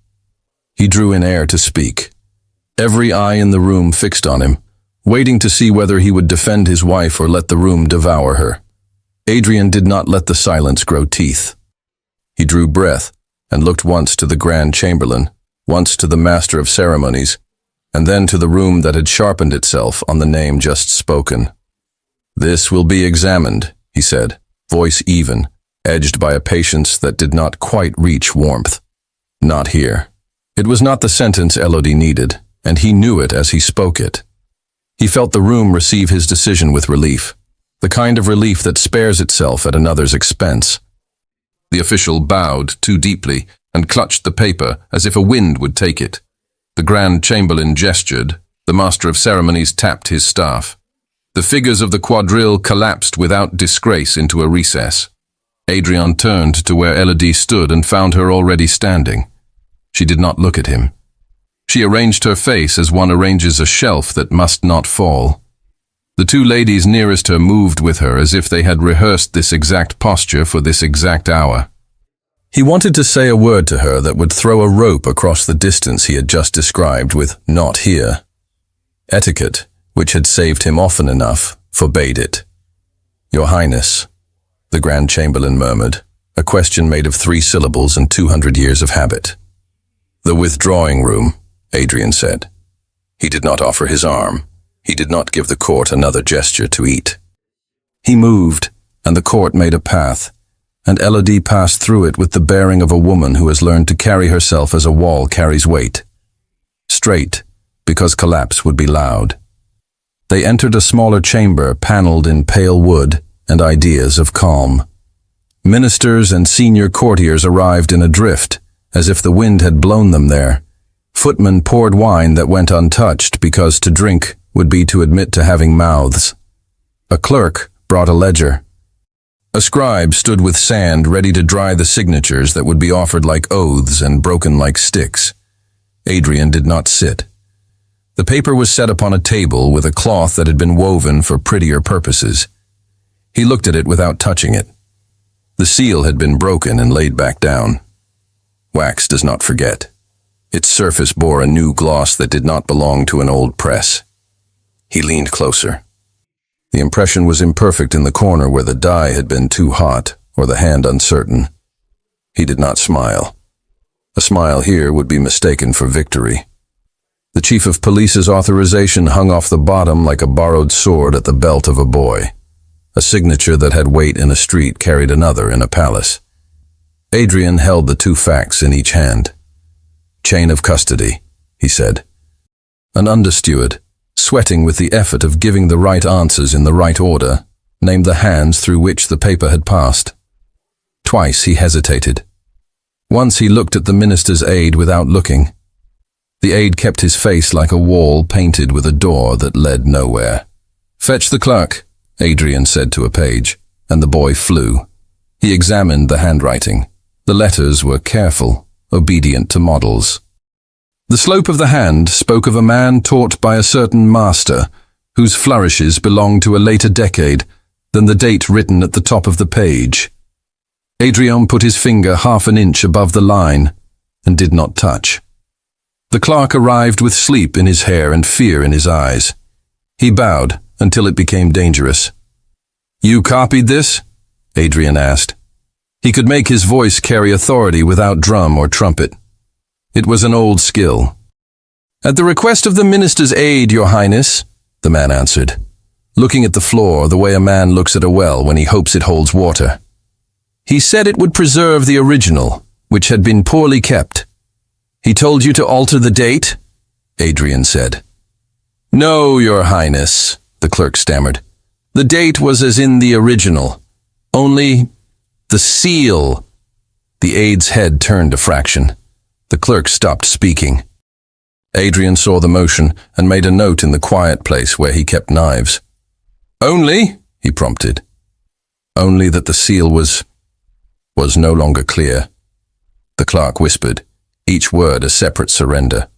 He drew in air to speak. Every eye in the room fixed on him, waiting to see whether he would defend his wife or let the room devour her. Adrian did not let the silence grow teeth. He drew breath and looked once to the Grand Chamberlain, once to the Master of Ceremonies, and then to the room that had sharpened itself on the name just spoken. "This will be examined," he said, voice even, edged by a patience that did not quite reach warmth. "Not here." It was not the sentence Elodie needed, and he knew it as he spoke it. He felt the room receive his decision with relief, the kind of relief that spares itself at another's expense. The official bowed too deeply and clutched the paper as if a wind would take it. The Grand Chamberlain gestured. The Master of Ceremonies tapped his staff. The figures of the quadrille collapsed without disgrace into a recess. Adrian turned to where Elodie stood and found her already standing. She did not look at him. She arranged her face as one arranges a shelf that must not fall. The two ladies nearest her moved with her as if they had rehearsed this exact posture for this exact hour. He wanted to say a word to her that would throw a rope across the distance he had just described with "not here." Etiquette, which had saved him often enough, forbade it. "Your Highness," the Grand Chamberlain murmured, a question made of 3 syllables and 200 years of habit. "The withdrawing room," Adrian said. He did not offer his arm. He did not give the court another gesture to eat. He moved, and the court made a path, and Elodie passed through it with the bearing of a woman who has learned to carry herself as a wall carries weight. Straight, because collapse would be loud. They entered a smaller chamber paneled in pale wood and ideas of calm. Ministers and senior courtiers arrived in a drift, as if the wind had blown them there, Footmen poured wine that went untouched because to drink would be to admit to having mouths. A clerk brought a ledger. A scribe stood with sand ready to dry the signatures that would be offered like oaths and broken like sticks. Adrian did not sit. The paper was set upon a table with a cloth that had been woven for prettier purposes. He looked at it without touching it. The seal had been broken and laid back down. Wax does not forget. Its surface bore a new gloss that did not belong to an old press. He leaned closer. The impression was imperfect in the corner where the dye had been too hot or the hand uncertain. He did not smile. A smile here would be mistaken for victory. The chief of police's authorization hung off the bottom like a borrowed sword at the belt of a boy. A signature that had weight in a street carried another in a palace. Adrian held the two facts in each hand. Chain of custody, he said. An understeward, sweating with the effort of giving the right answers in the right order, named the hands through which the paper had passed. Twice he hesitated. Once he looked at the minister's aide without looking. The aide kept his face like a wall painted with a door that led nowhere. "Fetch the clerk," Adrian said to a page, and the boy flew. He examined the handwriting. The letters were careful, obedient to models. The slope of the hand spoke of a man taught by a certain master, whose flourishes belonged to a later decade than the date written at the top of the page. Adrian put his finger half an inch above the line and did not touch. The clerk arrived with sleep in his hair and fear in his eyes. He bowed until it became dangerous. "You copied this?" Adrian asked. He could make his voice carry authority without drum or trumpet. It was an old skill. "At the request of the minister's aide, Your Highness," the man answered, looking at the floor the way a man looks at a well when he hopes it holds water. "He said it would preserve the original, which had been poorly kept." "He told you to alter the date?" Adrian said. "No, Your Highness," the clerk stammered. "The date was as in the original. Only the seal." The aide's head turned a fraction. The clerk stopped speaking. Adrian saw the motion and made a note in the quiet place where he kept knives. "Only," he prompted. Only that the seal was no longer clear. The clerk whispered, each word a separate surrender.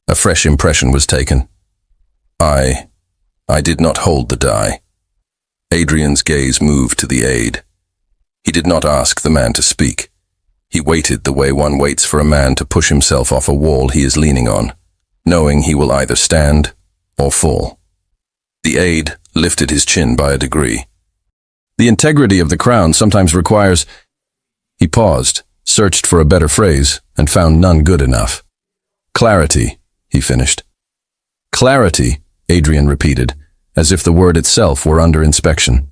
A fresh impression was taken. I did not hold the die." Adrian's gaze moved to the aide. He did not ask the man to speak. He waited the way one waits for a man to push himself off a wall he is leaning on, knowing he will either stand or fall. The aide lifted his chin by a degree. "The integrity of the crown sometimes requires—" He paused, searched for a better phrase, and found none good enough. "Clarity," he finished. "Clarity," Adrian repeated, as if the word itself were under inspection.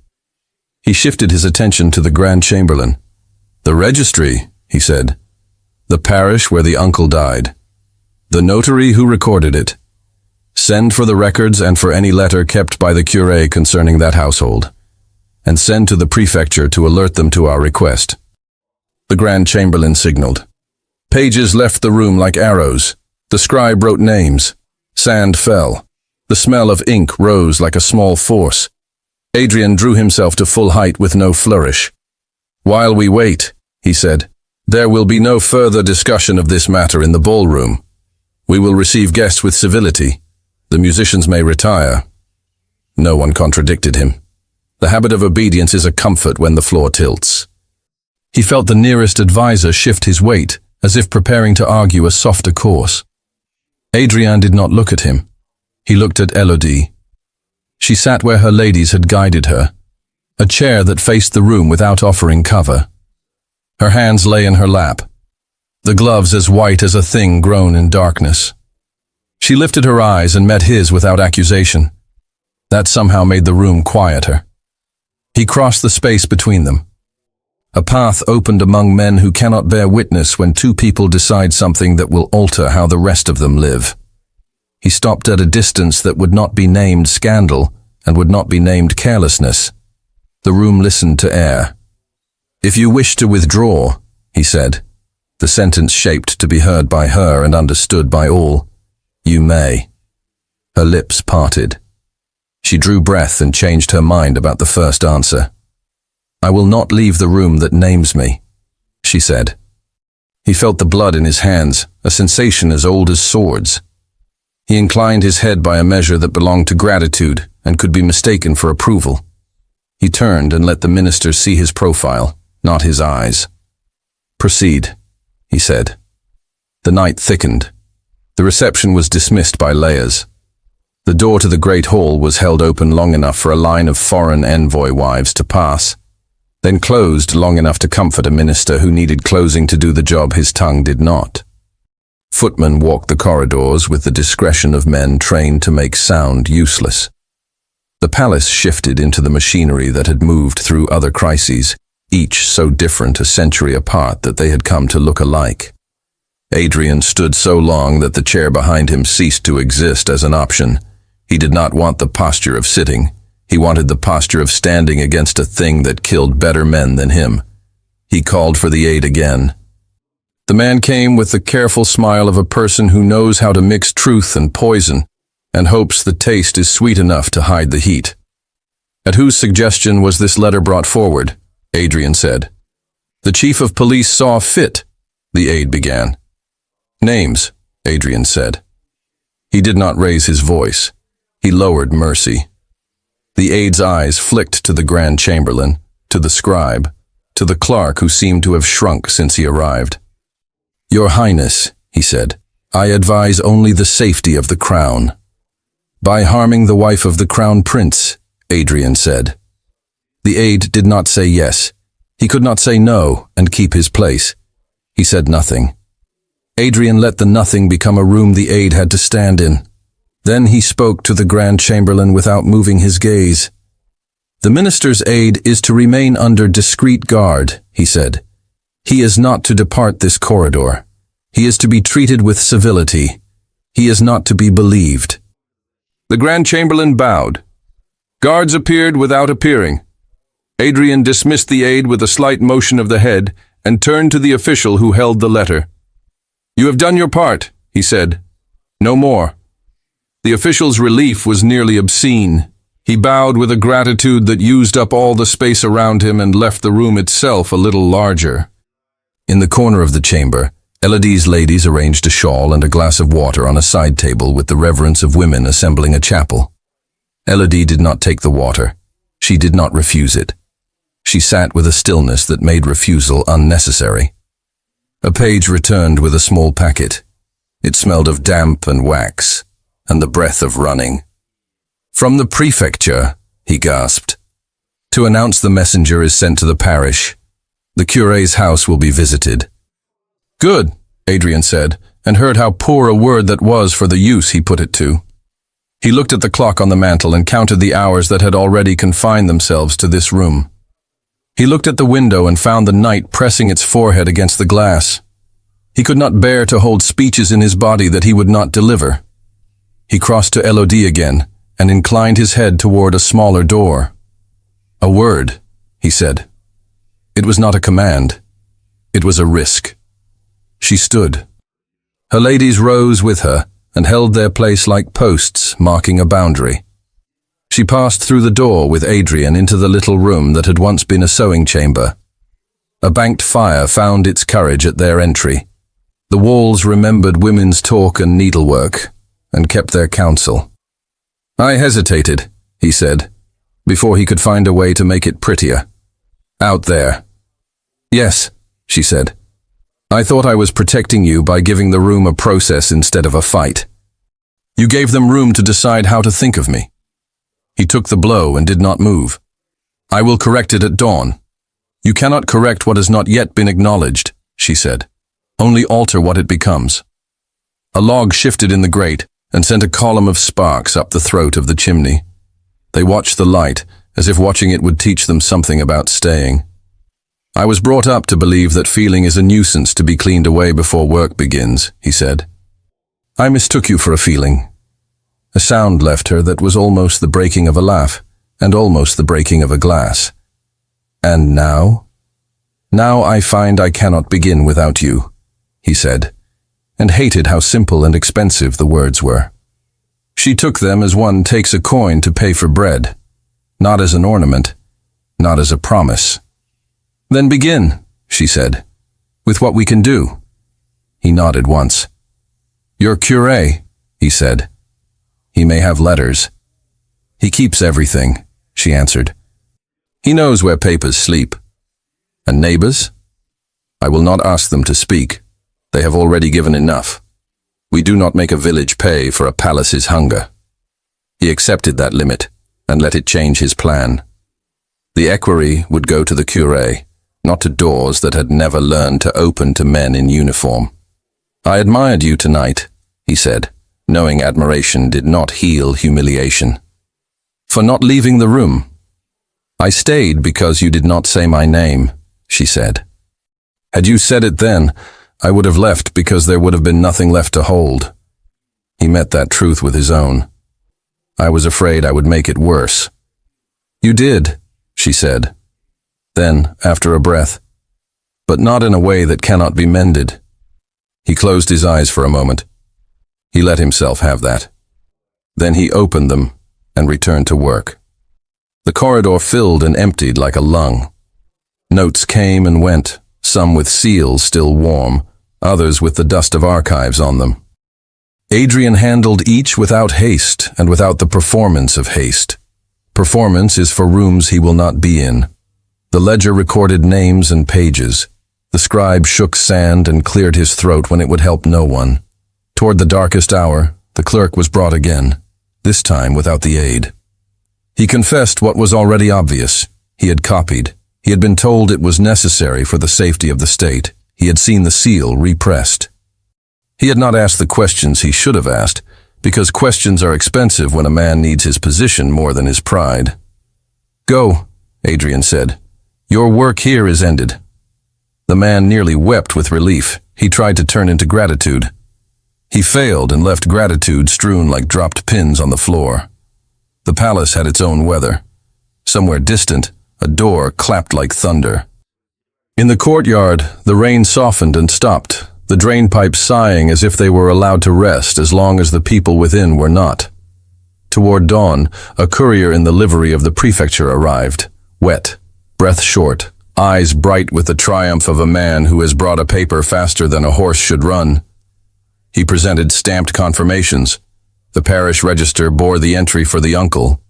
He shifted his attention to the Grand Chamberlain. "The registry," he said. "The parish where the uncle died. The notary who recorded it. Send for the records and for any letter kept by the curé concerning that household. And send to the prefecture to alert them to our request." The Grand Chamberlain signaled. Pages left the room like arrows. The scribe wrote names. Sand fell. The smell of ink rose like a small force. Adrian drew himself to full height with no flourish. "While we wait," he said, "there will be no further discussion of this matter in the ballroom. We will receive guests with civility. The musicians may retire." No one contradicted him. The habit of obedience is a comfort when the floor tilts. He felt the nearest advisor shift his weight, as if preparing to argue a softer course. Adrian did not look at him. He looked at Elodie. She sat where her ladies had guided her, a chair that faced the room without offering cover. Her hands lay in her lap, the gloves as white as a thing grown in darkness. She lifted her eyes and met his without accusation. That somehow made the room quieter. He crossed the space between them. A path opened among men who cannot bear witness when two people decide something that will alter how the rest of them live. He stopped at a distance that would not be named scandal and would not be named carelessness. The room listened to air. "If you wish to withdraw," he said, the sentence shaped to be heard by her and understood by all. You may. Her lips parted. She drew breath and changed her mind about the first answer. I will not leave the room that names me, she said. He felt the blood in his hands, a sensation as old as swords. He inclined his head by a measure that belonged to gratitude and could be mistaken for approval. He turned and let the minister see his profile, not his eyes. Proceed, he said. The night thickened. The reception was dismissed by layers. The door to the great hall was held open long enough for a line of foreign envoy wives to pass, then closed long enough to comfort a minister who needed closing to do the job his tongue did not. Footmen walked the corridors with the discretion of men trained to make sound useless. The palace shifted into the machinery that had moved through other crises, each so different a century apart that they had come to look alike. Adrian stood so long that the chair behind him ceased to exist as an option. He did not want the posture of sitting. He wanted the posture of standing against a thing that killed better men than him. He called for the aide again. The man came with the careful smile of a person who knows how to mix truth and poison, and hopes the taste is sweet enough to hide the heat. At whose suggestion was this letter brought forward? Adrian said. The chief of police saw fit, the aide began. Names, Adrian said. He did not raise his voice. He lowered mercy. The aide's eyes flicked to the Grand Chamberlain, to the scribe, to the clerk who seemed to have shrunk since he arrived. Your Highness, he said, I advise only the safety of the crown. By harming the wife of the crown prince, Adrian said. The aide did not say yes. He could not say no and keep his place. He said nothing. Adrian let the nothing become a room the aide had to stand in. Then he spoke to the Grand Chamberlain without moving his gaze. The minister's aide is to remain under discreet guard, he said. He is not to depart this corridor. He is to be treated with civility. He is not to be believed. The Grand Chamberlain bowed. Guards appeared without appearing. Adrian dismissed the aide with a slight motion of the head and turned to the official who held the letter. You have done your part, he said. No more. The official's relief was nearly obscene. He bowed with a gratitude that used up all the space around him and left the room itself a little larger. In the corner of the chamber, Elodie's ladies arranged a shawl and a glass of water on a side table with the reverence of women assembling a chapel. Elodie did not take the water. She did not refuse it. She sat with a stillness that made refusal unnecessary. A page returned with a small packet. It smelled of damp and wax, and the breath of running. From the prefecture, he gasped. To announce the messenger is sent to the parish. The curé's house will be visited. Good, Adrian said, and heard how poor a word that was for the use he put it to. He looked at the clock on the mantel and counted the hours that had already confined themselves to this room. He looked at the window and found the night pressing its forehead against the glass. He could not bear to hold speeches in his body that he would not deliver. He crossed to Elodie again and inclined his head toward a smaller door. A word, he said. It was not a command. It was a risk. She stood. Her ladies rose with her and held their place like posts marking a boundary. She passed through the door with Adrian into the little room that had once been a sewing chamber. A banked fire found its courage at their entry. The walls remembered women's talk and needlework, and kept their counsel. I hesitated, he said, before he could find a way to make it prettier. Out there. Yes, she said. I thought I was protecting you by giving the room a process instead of a fight. You gave them room to decide how to think of me. He took the blow and did not move. I will correct it at dawn. You cannot correct what has not yet been acknowledged, she said. Only alter what it becomes. A log shifted in the grate and sent a column of sparks up the throat of the chimney. They watched the light, as if watching it would teach them something about staying. I was brought up to believe that feeling is a nuisance to be cleaned away before work begins, he said. I mistook you for a feeling. A sound left her that was almost the breaking of a laugh, and almost the breaking of a glass. And now? Now I find I cannot begin without you. he said, and hated how simple and expensive the words were. She took them as one takes a coin to pay for bread, not as an ornament, not as a promise. Then begin, she said, with what we can do. He nodded once. Your curé, he said. He may have letters. He keeps everything, she answered. He knows where papers sleep. And neighbors? I will not ask them to speak. They have already given enough. We do not make a village pay for a palace's hunger. He accepted that limit and let it change his plan. The equerry would go to the curé, not to doors that had never learned to open to men in uniform. I admired you tonight, he said, knowing admiration did not heal humiliation. For not leaving the room. I stayed because you did not say my name, she said. Had you said it then, I would have left because there would have been nothing left to hold. He met that truth with his own. I was afraid I would make it worse. You did, she said. Then, after a breath, but not in a way that cannot be mended. He closed his eyes for a moment. He let himself have that. Then he opened them and returned to work. The corridor filled and emptied like a lung. Notes came and went, some with seals still warm, others with the dust of archives on them. Adrian handled each without haste and without the performance of haste. Performance is for rooms he will not be in. The ledger recorded names and pages. The scribe shook sand and cleared his throat when it would help no one. Toward the darkest hour, the clerk was brought again, this time without the aid. He confessed what was already obvious. He had copied. He had been told it was necessary for the safety of the state. He had seen the seal repressed. He had not asked the questions he should have asked, because questions are expensive when a man needs his position more than his pride. Go, Adrian said. Your work here is ended. The man nearly wept with relief. He tried to turn into gratitude. He failed and left gratitude strewn like dropped pins on the floor. The palace had its own weather. Somewhere distant, a door clapped like thunder. In the courtyard, the rain softened and stopped, the drain pipes sighing as if they were allowed to rest as long as the people within were not. Toward dawn, a courier in the livery of the prefecture arrived, wet, breath short, eyes bright with the triumph of a man who has brought a paper faster than a horse should run. He presented stamped confirmations. The parish register bore the entry for the uncle.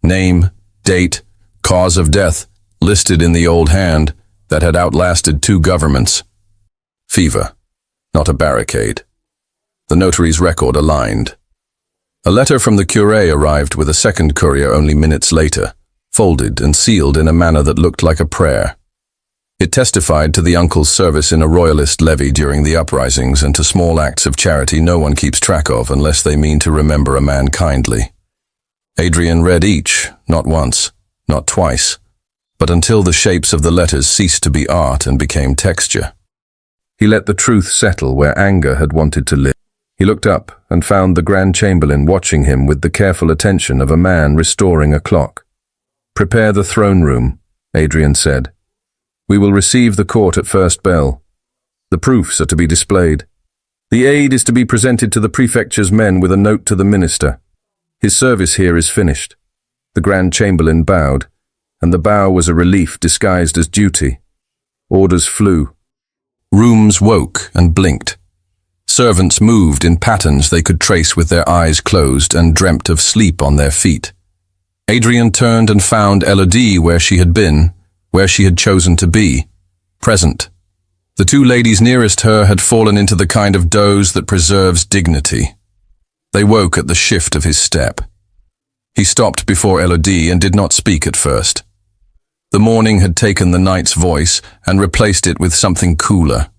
Name, date, cause of death, listed in the old hand that had outlasted 2 governments. Fever, not a barricade. The notary's record aligned. A letter from the curé arrived with a second courier only minutes later, folded and sealed in a manner that looked like a prayer. It testified to the uncle's service in a royalist levy during the uprisings and to small acts of charity no one keeps track of unless they mean to remember a man kindly. Adrian read each, not once, not twice, but until the shapes of the letters ceased to be art and became texture. He let the truth settle where anger had wanted to live. He looked up and found the Grand Chamberlain watching him with the careful attention of a man restoring a clock. Prepare the throne room, Adrian said. We will receive the court at first bell. The proofs are to be displayed. The aid is to be presented to the prefecture's men with a note to the minister. His service here is finished. The Grand Chamberlain bowed, and the bow was a relief disguised as duty. Orders flew. Rooms woke and blinked. Servants moved in patterns they could trace with their eyes closed and dreamt of sleep on their feet. Adrian turned and found Elodie where she had been, where she had chosen to be, present. The 2 ladies nearest her had fallen into the kind of doze that preserves dignity. They woke at the shift of his step. He stopped before Elodie and did not speak at first. The morning had taken the night's voice and replaced it with something cooler.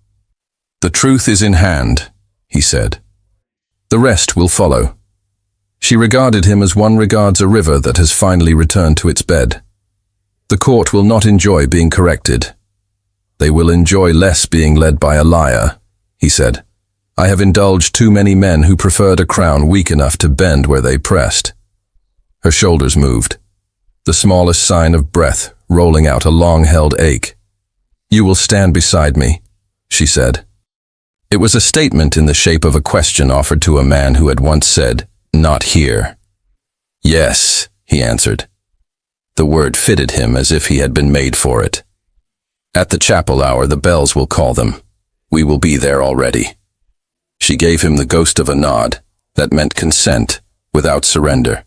The truth is in hand, he said. The rest will follow. She regarded him as one regards a river that has finally returned to its bed. The court will not enjoy being corrected. They will enjoy less being led by a liar, he said. I have indulged too many men who preferred a crown weak enough to bend where they pressed. Her shoulders moved, the smallest sign of breath rolling out a long-held ache. You will stand beside me, she said. It was a statement in the shape of a question offered to a man who had once said, "Not here." "Yes," he answered. The word fitted him as if he had been made for it. "At the chapel hour the bells will call them. We will be there already." She gave him the ghost of a nod that meant consent without surrender.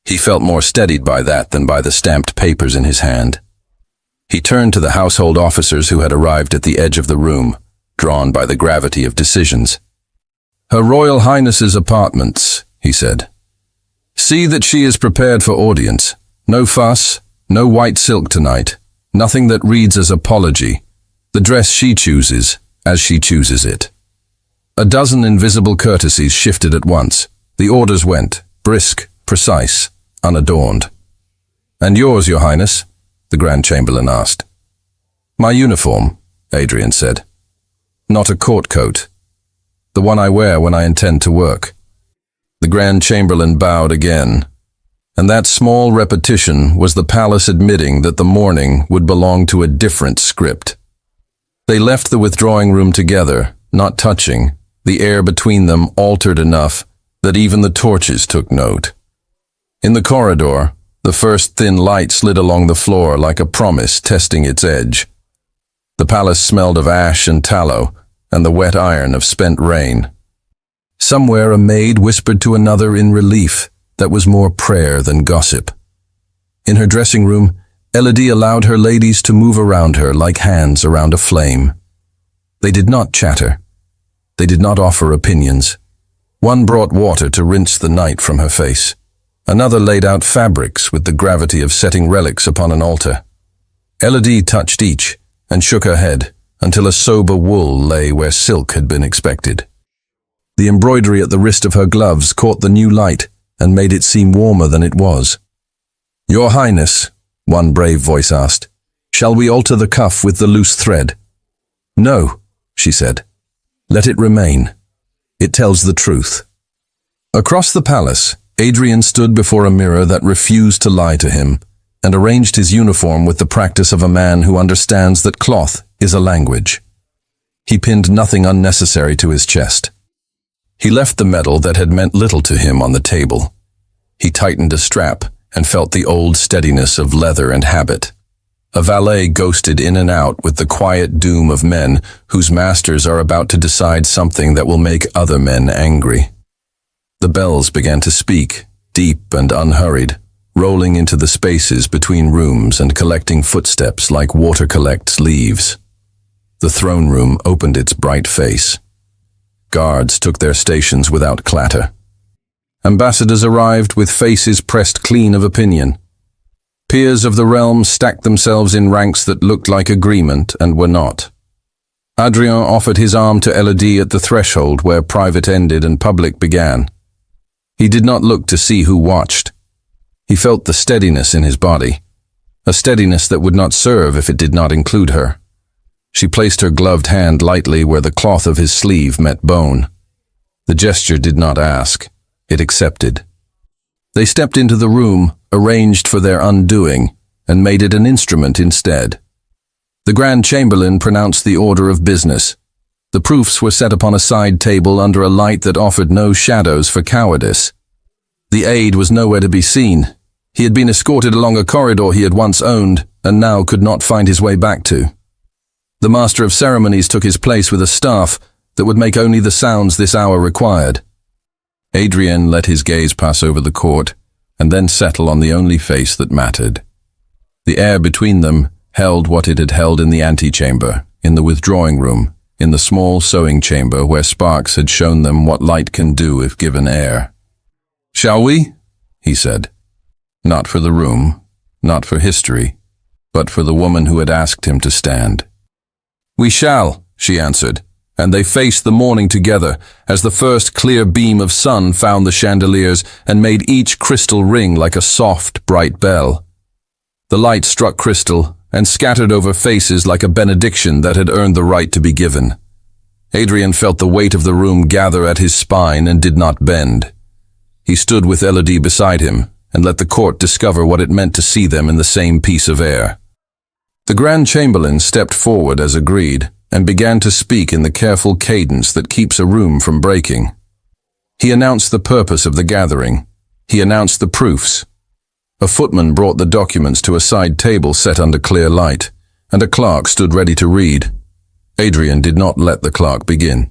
He felt more steadied by that than by the stamped papers in his hand. He turned to the household officers who had arrived at the edge of the room, drawn by the gravity of decisions. "Her Royal Highness's apartments," he said. "See that she is prepared for audience. No fuss, no white silk tonight, nothing that reads as apology. The dress she chooses, as she chooses it." A dozen invisible courtesies shifted at once. The orders went, brisk, precise, unadorned. "And yours, Your Highness?" the Grand Chamberlain asked. "My uniform," Adrian said. "Not a court coat. The one I wear when I intend to work." The Grand Chamberlain bowed again, and that small repetition was the palace admitting that the morning would belong to a different script. They left the withdrawing room together, not touching, the air between them altered enough that even the torches took note. In the corridor, the first thin light slid along the floor like a promise testing its edge. The palace smelled of ash and tallow, and the wet iron of spent rain. Somewhere a maid whispered to another in relief that was more prayer than gossip. In her dressing room, Elodie allowed her ladies to move around her like hands around a flame. They did not chatter. They did not offer opinions. One brought water to rinse the night from her face. Another laid out fabrics with the gravity of setting relics upon an altar. Elodie touched each and shook her head until a sober wool lay where silk had been expected. The embroidery at the wrist of her gloves caught the new light and made it seem warmer than it was. "Your Highness," one brave voice asked, "shall we alter the cuff with the loose thread?" "No," she said. "Let it remain. It tells the truth." Across the palace, Adrian stood before a mirror that refused to lie to him and arranged his uniform with the practice of a man who understands that cloth is a language. He pinned nothing unnecessary to his chest. He left the medal that had meant little to him on the table. He tightened a strap and felt the old steadiness of leather and habit. A valet ghosted in and out with the quiet doom of men whose masters are about to decide something that will make other men angry. The bells began to speak, deep and unhurried, rolling into the spaces between rooms and collecting footsteps like water collects leaves. The throne room opened its bright face. Guards took their stations without clatter. Ambassadors arrived with faces pressed clean of opinion. Peers of the realm stacked themselves in ranks that looked like agreement and were not. Adrien offered his arm to Elodie at the threshold where private ended and public began. He did not look to see who watched. He felt the steadiness in his body, a steadiness that would not serve if it did not include her. She placed her gloved hand lightly where the cloth of his sleeve met bone. The gesture did not ask, it accepted. They stepped into the room, arranged for their undoing, and made it an instrument instead. The Grand Chamberlain pronounced the order of business. The proofs were set upon a side table under a light that offered no shadows for cowardice. The aide was nowhere to be seen. He had been escorted along a corridor he had once owned, and now could not find his way back to. The Master of Ceremonies took his place with a staff that would make only the sounds this hour required. Adrien let his gaze pass over the court, and then settle on the only face that mattered. The air between them held what it had held in the antechamber, in the withdrawing room, in the small sewing chamber where Sparks had shown them what light can do if given air. "Shall we?" he said. Not for the room, not for history, but for the woman who had asked him to stand. "We shall," she answered, and they faced the morning together as the first clear beam of sun found the chandeliers and made each crystal ring like a soft, bright bell. The light struck crystal and scattered over faces like a benediction that had earned the right to be given. Adrien felt the weight of the room gather at his spine and did not bend. He stood with Elodie beside him and let the court discover what it meant to see them in the same piece of air. The Grand Chamberlain stepped forward as agreed and began to speak in the careful cadence that keeps a room from breaking. He announced the purpose of the gathering. He announced the proofs. A footman brought the documents to a side table set under clear light, and a clerk stood ready to read. Adrian did not let the clerk begin.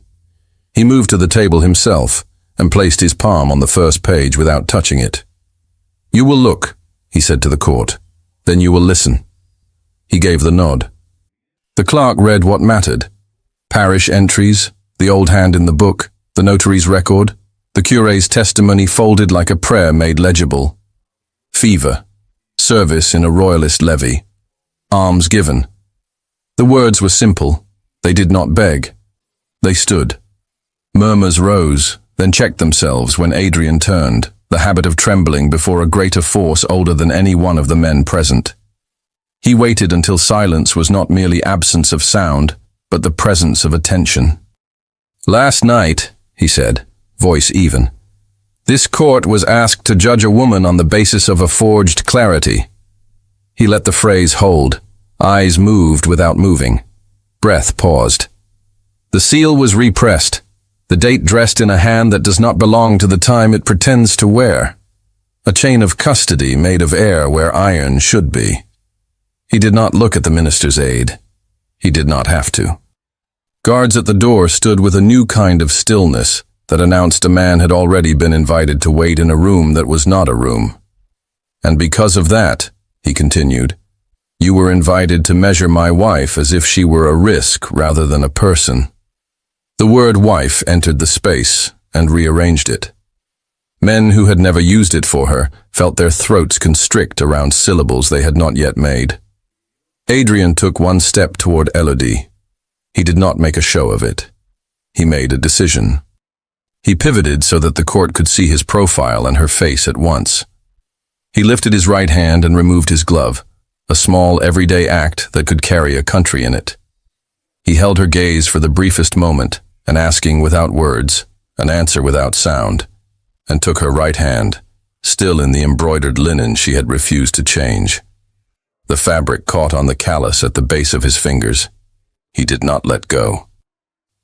He moved to the table himself and placed his palm on the first page without touching it. "You will look," he said to the court. "Then you will listen." He gave the nod. The clerk read what mattered: parish entries, the old hand in the book, the notary's record, the cure's testimony folded like a prayer made legible. Fever, service in a royalist levy, alms given. The words were simple. They did not beg. They stood. Murmurs rose, then checked themselves when Adrian turned, the habit of trembling before a greater force older than any one of the men present. He waited until silence was not merely absence of sound, but the presence of attention. "Last night," he said, voice even, "this court was asked to judge a woman on the basis of a forged clarity." He let the phrase hold. Eyes moved without moving. Breath paused. The seal was repressed, the date dressed in a hand that does not belong to the time it pretends to wear. A chain of custody made of air where iron should be. He did not look at the minister's aide. He did not have to. Guards at the door stood with a new kind of stillness that announced a man had already been invited to wait in a room that was not a room. "And because of that," he continued, "you were invited to measure my wife as if she were a risk rather than a person." The word wife entered the space and rearranged it. Men who had never used it for her felt their throats constrict around syllables they had not yet made. Adrian took one step toward Elodie. He did not make a show of it. He made a decision. He pivoted so that the court could see his profile and her face at once. He lifted his right hand and removed his glove, a small everyday act that could carry a country in it. He held her gaze for the briefest moment, an asking without words, an answer without sound, and took her right hand, still in the embroidered linen she had refused to change. The fabric caught on the callus at the base of his fingers. He did not let go.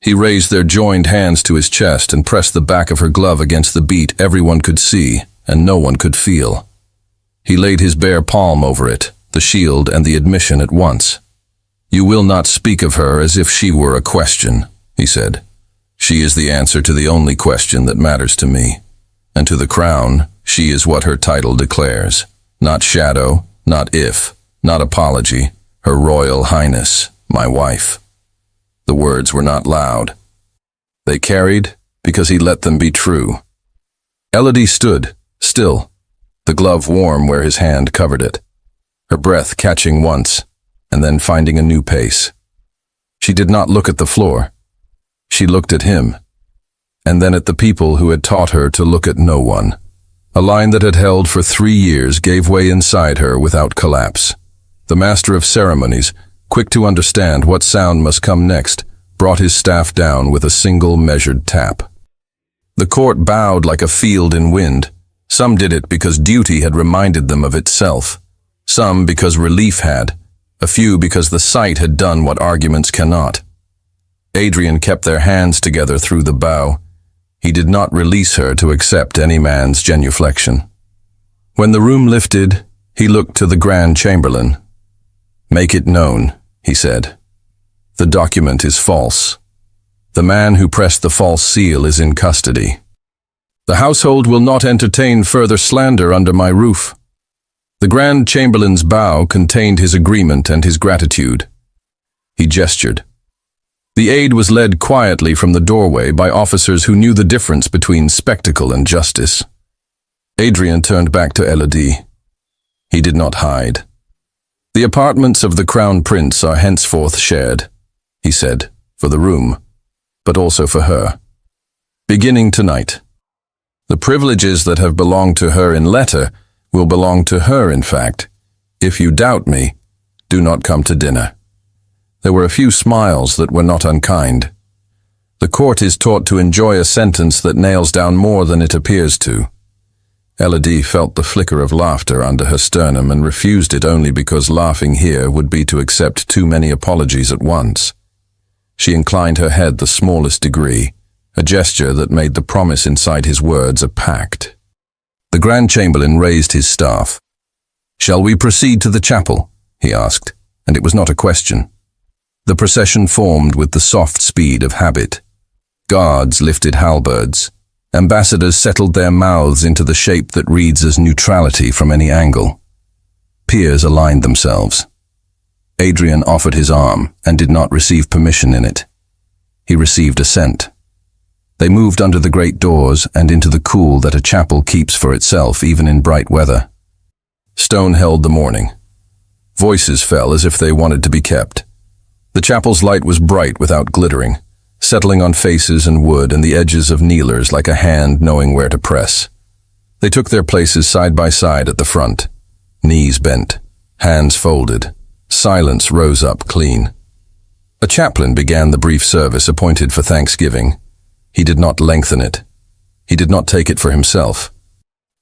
He raised their joined hands to his chest and pressed the back of her glove against the beat everyone could see and no one could feel. He laid his bare palm over it, the shield and the admission at once. "You will not speak of her as if she were a question," he said. "She is the answer to the only question that matters to me. And to the crown, she is what her title declares. Not shadow, not if, not apology, her royal highness, my wife." The words were not loud. They carried because he let them be true. Elodie stood, still, the glove warm where his hand covered it, her breath catching once, and then finding a new pace. She did not look at the floor. She looked at him, and then at the people who had taught her to look at no one. A line that had held for 3 years gave way inside her without collapse. The master of ceremonies, quick to understand what sound must come next, brought his staff down with a single measured tap. The court bowed like a field in wind. Some did it because duty had reminded them of itself. Some because relief had. A few because the sight had done what arguments cannot. Adrian kept their hands together through the bow. He did not release her to accept any man's genuflection. When the room lifted, he looked to the Grand Chamberlain. "Make it known," he said. "The document is false. The man who pressed the false seal is in custody. The household will not entertain further slander under my roof." The Grand Chamberlain's bow contained his agreement and his gratitude. He gestured. The aide was led quietly from the doorway by officers who knew the difference between spectacle and justice. Adrian turned back to Elodie. He did not hide. "The apartments of the Crown Prince are henceforth shared," he said, "for the room, but also for her. Beginning tonight. The privileges that have belonged to her in letter will belong to her in fact. If you doubt me, do not come to dinner." There were a few smiles that were not unkind. The court is taught to enjoy a sentence that nails down more than it appears to. Elodie felt the flicker of laughter under her sternum and refused it only because laughing here would be to accept too many apologies at once. She inclined her head the smallest degree, a gesture that made the promise inside his words a pact. The Grand Chamberlain raised his staff. "Shall we proceed to the chapel?" he asked, and it was not a question. The procession formed with the soft speed of habit. Guards lifted halberds. Ambassadors settled their mouths into the shape that reads as neutrality from any angle. Peers aligned themselves. Adrian offered his arm and did not receive permission in it. He received assent. They moved under the great doors and into the cool that a chapel keeps for itself even in bright weather. Stone held the morning. Voices fell as if they wanted to be kept. The chapel's light was bright without glittering, settling on faces and wood and the edges of kneelers like a hand knowing where to press. They took their places side by side at the front, knees bent, hands folded. Silence rose up clean. A chaplain began the brief service appointed for Thanksgiving. He did not lengthen it. He did not take it for himself.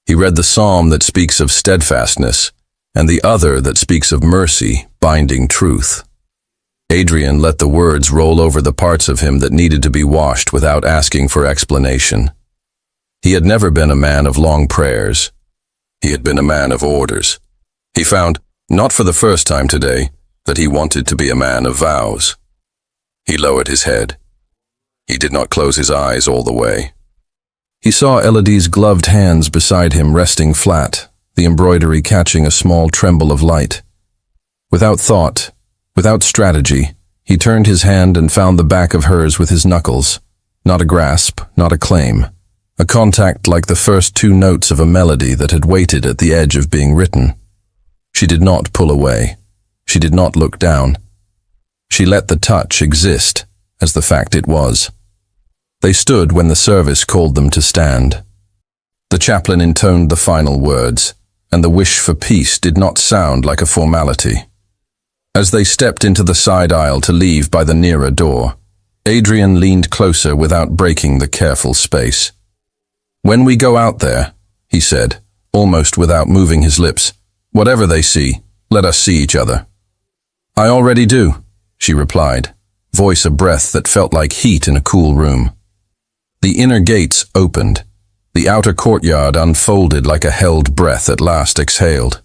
He read the psalm that speaks of steadfastness and the other that speaks of mercy, binding truth. Adrian let the words roll over the parts of him that needed to be washed without asking for explanation. He had never been a man of long prayers. He had been a man of orders. He found, not for the first time today, that he wanted to be a man of vows. He lowered his head. He did not close his eyes all the way. He saw Elodie's gloved hands beside him resting flat, the embroidery catching a small tremble of light. Without thought, without strategy, he turned his hand and found the back of hers with his knuckles. Not a grasp, not a claim. A contact like the first two notes of a melody that had waited at the edge of being written. She did not pull away. She did not look down. She let the touch exist as the fact it was. They stood when the service called them to stand. The chaplain intoned the final words, and the wish for peace did not sound like a formality. As they stepped into the side aisle to leave by the nearer door, Adrian leaned closer without breaking the careful space. "When we go out there," he said, almost without moving his lips, "whatever they see, let us see each other." "I already do," she replied, voice a breath that felt like heat in a cool room. The inner gates opened. The outer courtyard unfolded like a held breath at last exhaled.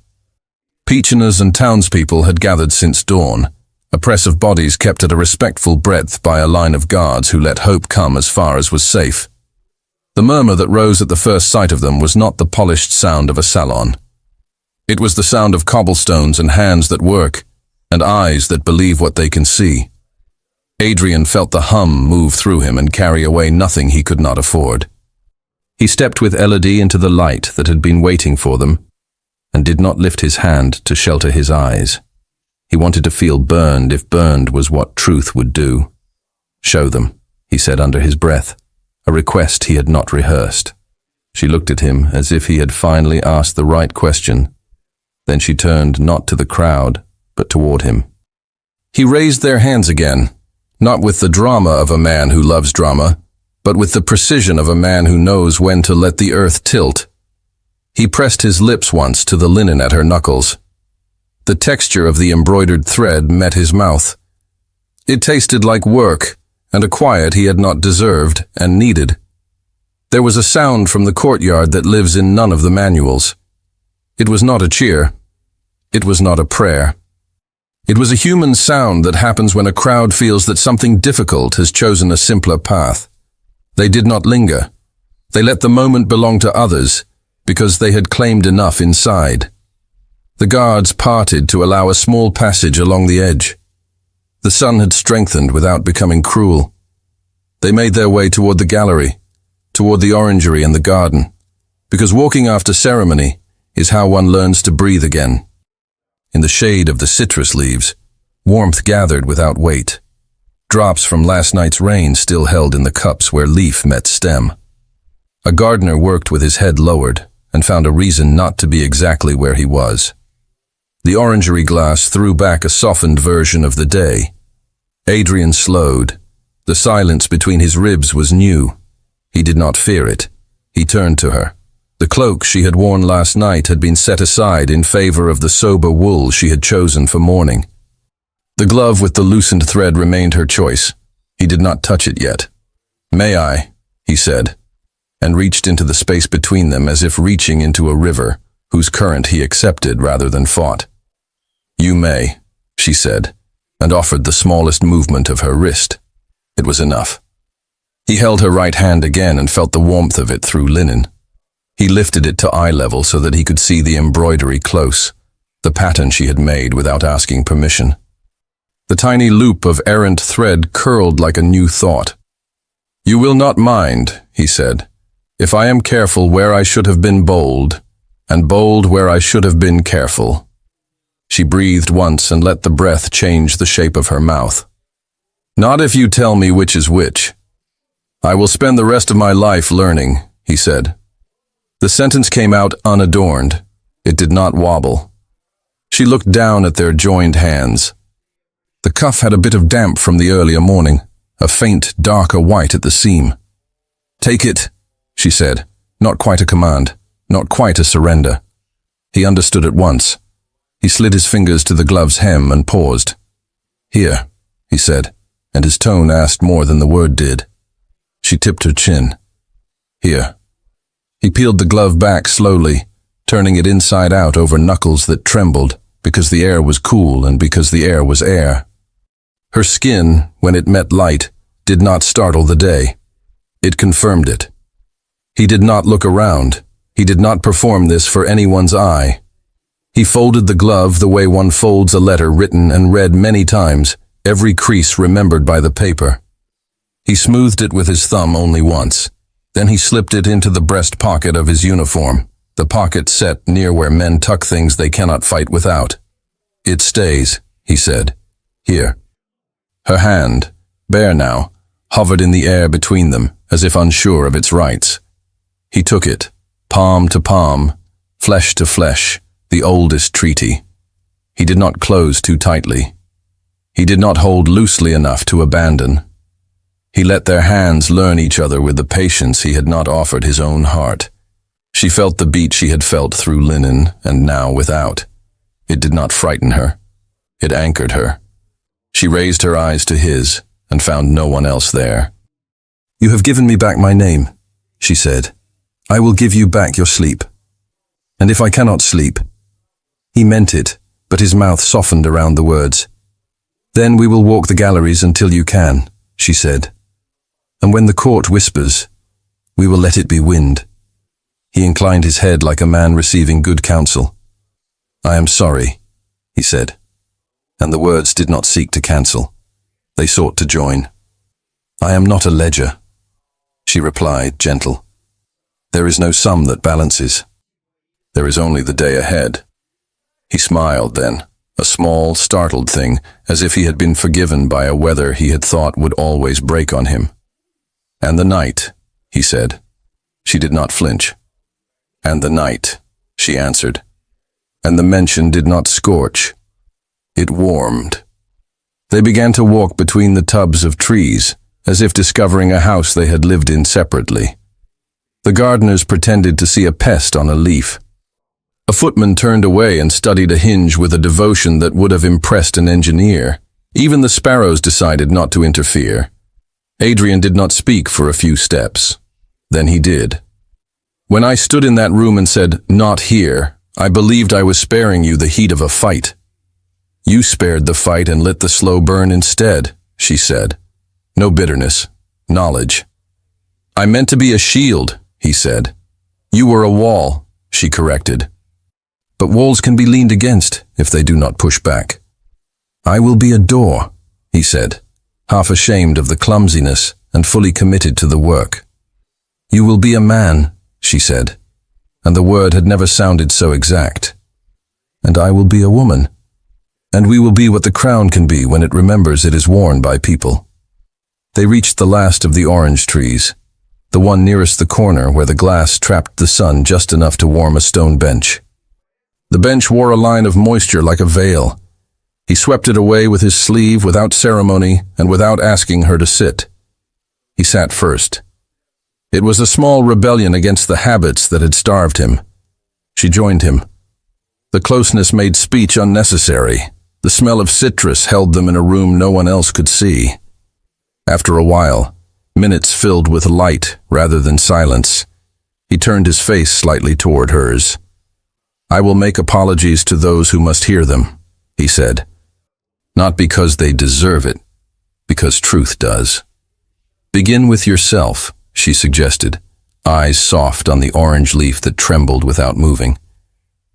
Pensioners and townspeople had gathered since dawn, a press of bodies kept at a respectful breadth by a line of guards who let hope come as far as was safe. The murmur that rose at the first sight of them was not the polished sound of a salon. It was the sound of cobblestones and hands that work, and eyes that believe what they can see. Adrian felt the hum move through him and carry away nothing he could not afford. He stepped with Elodie into the light that had been waiting for them, and did not lift his hand to shelter his eyes. He wanted to feel burned if burned was what truth would do. "Show them," he said under his breath, a request he had not rehearsed. She looked at him as if he had finally asked the right question. Then she turned not to the crowd, but toward him. He raised their hands again, not with the drama of a man who loves drama, but with the precision of a man who knows when to let the earth tilt. He pressed his lips once to the linen at her knuckles. The texture of the embroidered thread met his mouth. It tasted like work, and a quiet he had not deserved and needed. There was a sound from the courtyard that lives in none of the manuals. It was not a cheer. It was not a prayer. It was a human sound that happens when a crowd feels that something difficult has chosen a simpler path. They did not linger. They let the moment belong to others, because they had claimed enough inside. The guards parted to allow a small passage along the edge. The sun had strengthened without becoming cruel. They made their way toward the gallery, toward the orangery and the garden, because walking after ceremony is how one learns to breathe again. In the shade of the citrus leaves, warmth gathered without weight. Drops from last night's rain still held in the cups where leaf met stem. A gardener worked with his head lowered and found a reason not to be exactly where he was. The orangery glass threw back a softened version of the day. Adrian slowed. The silence between his ribs was new. He did not fear it. He turned to her. The cloak she had worn last night had been set aside in favor of the sober wool she had chosen for mourning. The glove with the loosened thread remained her choice. He did not touch it yet. "May I?" he said, and reached into the space between them as if reaching into a river, whose current he accepted rather than fought. "You may," she said, and offered the smallest movement of her wrist. It was enough. He held her right hand again and felt the warmth of it through linen. He lifted it to eye level so that he could see the embroidery close, the pattern she had made without asking permission. The tiny loop of errant thread curled like a new thought. "You will not mind," he said, "if I am careful where I should have been bold, and bold where I should have been careful." She breathed once and let the breath change the shape of her mouth. "Not if you tell me which is which. I will spend the rest of my life learning," he said. The sentence came out unadorned. It did not wobble. She looked down at their joined hands. The cuff had a bit of damp from the earlier morning, a faint, darker white at the seam. "Take it," she said, not quite a command, not quite a surrender. He understood at once. He slid his fingers to the glove's hem and paused. "Here," he said, and his tone asked more than the word did. She tipped her chin. "Here." He peeled the glove back slowly, turning it inside out over knuckles that trembled, because the air was cool and because the air was air. Her skin, when it met light, did not startle the day. It confirmed it. He did not look around. He did not perform this for anyone's eye. He folded the glove the way one folds a letter written and read many times, every crease remembered by the paper. He smoothed it with his thumb only once. Then he slipped it into the breast pocket of his uniform, the pocket set near where men tuck things they cannot fight without. "It stays," he said. "Here." Her hand, bare now, hovered in the air between them, as if unsure of its rights. He took it, palm to palm, flesh to flesh, the oldest treaty. He did not close too tightly. He did not hold loosely enough to abandon. He let their hands learn each other with the patience he had not offered his own heart. She felt the beat she had felt through linen, and now without. It did not frighten her. It anchored her. She raised her eyes to his, and found no one else there. "You have given me back my name," she said. "I will give you back your sleep. And if I cannot sleep—" He meant it, but his mouth softened around the words. "Then we will walk the galleries until you can," she said. "And when the court whispers, we will let it be wind." He inclined his head like a man receiving good counsel. "I am sorry," he said. And the words did not seek to cancel. They sought to join. "I am not a ledger," she replied, gentle. "There is no sum that balances. There is only the day ahead." He smiled then, a small, startled thing, as if he had been forgiven by a weather he had thought would always break on him. "And the night," he said. She did not flinch. "And the night," she answered. And the mention did not scorch. It warmed. They began to walk between the tubs of trees, as if discovering a house they had lived in separately. The gardeners pretended to see a pest on a leaf. A footman turned away and studied a hinge with a devotion that would have impressed an engineer. Even the sparrows decided not to interfere. Adrian did not speak for a few steps. Then he did. "When I stood in that room and said, 'Not here,' I believed I was sparing you the heat of a fight. You spared the fight and lit the slow burn instead," she said. "No bitterness, knowledge." "I meant to be a shield," he said. "You were a wall," she corrected. "But walls can be leaned against if they do not push back." "I will be a door," he said, half ashamed of the clumsiness and fully committed to the work. "You will be a man," she said, and the word had never sounded so exact. "And I will be a woman. And we will be what the crown can be when it remembers it is worn by people." They reached the last of the orange trees, the one nearest the corner where the glass trapped the sun just enough to warm a stone bench. The bench wore a line of moisture like a veil. He swept it away with his sleeve without ceremony and without asking her to sit. He sat first. It was a small rebellion against the habits that had starved him. She joined him. The closeness made speech unnecessary. The smell of citrus held them in a room no one else could see. After a while, minutes filled with light rather than silence, he turned his face slightly toward hers. "I will make apologies to those who must hear them," he said. "Not because they deserve it, because truth does." "Begin with yourself," she suggested, eyes soft on the orange leaf that trembled without moving.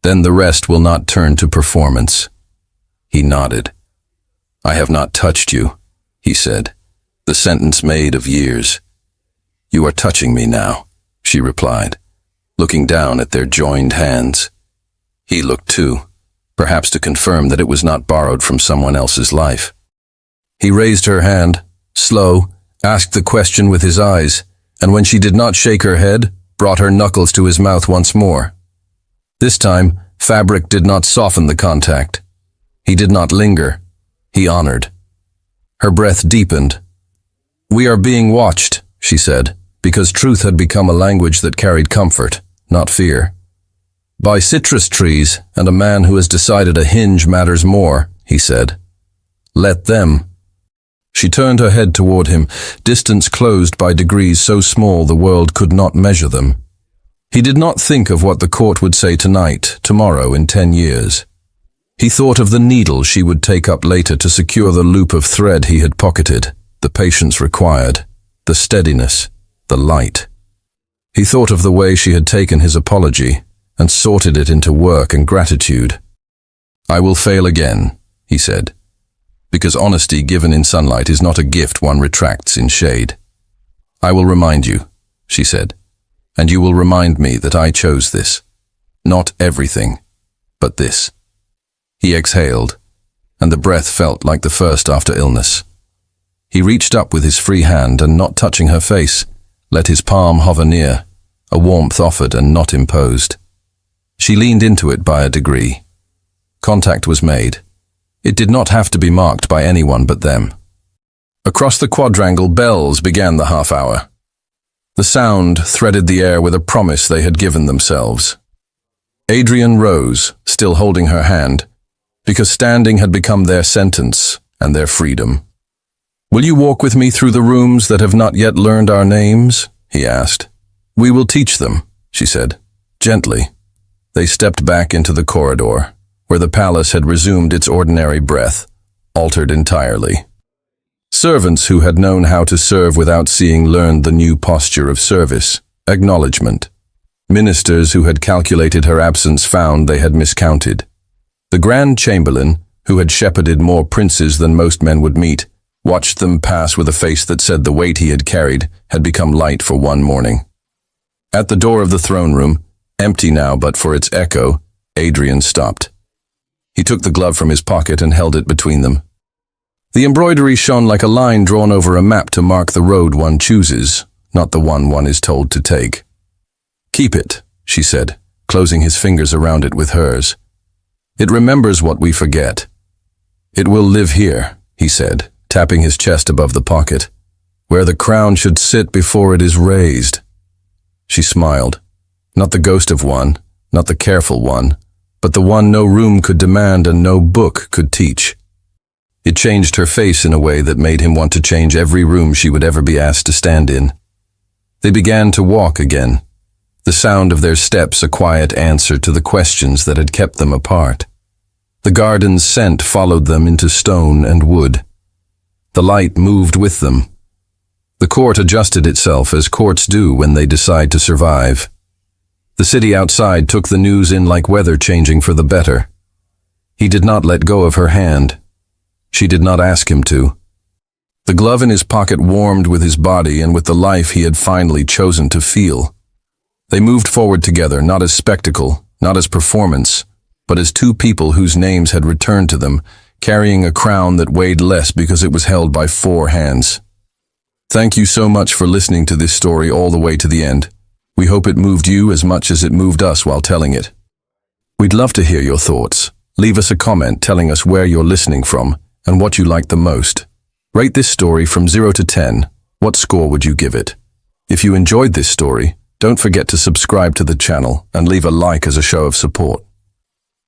"Then the rest will not turn to performance." He nodded. "I have not touched you," he said, the sentence made of years. "You are touching me now," she replied, looking down at their joined hands. He looked too, perhaps to confirm that it was not borrowed from someone else's life. He raised her hand, slow, asked the question with his eyes, and when she did not shake her head, brought her knuckles to his mouth once more. This time, fabric did not soften the contact. He did not linger. He honored. Her breath deepened. "We are being watched," she said, because truth had become a language that carried comfort, not fear. "By citrus trees and a man who has decided a hinge matters more," he said. "Let them." She turned her head toward him, distance closed by degrees so small the world could not measure them. He did not think of what the court would say tonight, tomorrow, in 10 years. He thought of the needle she would take up later to secure the loop of thread he had pocketed, the patience required, the steadiness, the light. He thought of the way she had taken his apology and sorted it into work and gratitude. "I will fail again," he said, "because honesty given in sunlight is not a gift one retracts in shade." "I will remind you," she said, "and you will remind me that I chose this. Not everything, but this." He exhaled, and the breath felt like the first after illness. He reached up with his free hand and, not touching her face, let his palm hover near, a warmth offered and not imposed. She leaned into it by a degree. Contact was made. It did not have to be marked by anyone but them. Across the quadrangle, bells began the half hour. The sound threaded the air with a promise they had given themselves. Adrian rose, still holding her hand, because standing had become their sentence and their freedom. "Will you walk with me through the rooms that have not yet learned our names?" he asked. "We will teach them," she said, gently. They stepped back into the corridor, where the palace had resumed its ordinary breath, altered entirely. Servants who had known how to serve without seeing learned the new posture of service, acknowledgement. Ministers who had calculated her absence found they had miscounted. The Grand Chamberlain, who had shepherded more princes than most men would meet, watched them pass with a face that said the weight he had carried had become light for one morning. At the door of the throne room, empty now but for its echo, Adrian stopped. He took the glove from his pocket and held it between them. The embroidery shone like a line drawn over a map to mark the road one chooses, not the one one is told to take. "Keep it," she said, closing his fingers around it with hers. "It remembers what we forget." "It will live here," he said, tapping his chest above the pocket, "where the crown should sit before it is raised." She smiled. Not the ghost of one, not the careful one, but the one no room could demand and no book could teach. It changed her face in a way that made him want to change every room she would ever be asked to stand in. They began to walk again, the sound of their steps a quiet answer to the questions that had kept them apart. The garden's scent followed them into stone and wood. The light moved with them. The court adjusted itself as courts do when they decide to survive. The city outside took the news in like weather changing for the better. He did not let go of her hand. She did not ask him to. The glove in his pocket warmed with his body and with the life he had finally chosen to feel. They moved forward together, not as spectacle, not as performance, but as two people whose names had returned to them, carrying a crown that weighed less because it was held by 4 hands. Thank you so much for listening to this story all the way to the end. We hope it moved you as much as it moved us while telling it. We'd love to hear your thoughts. Leave us a comment telling us where you're listening from and what you liked the most. Rate this story from 0 to 10. What score would you give it? If you enjoyed this story, don't forget to subscribe to the channel and leave a like as a show of support.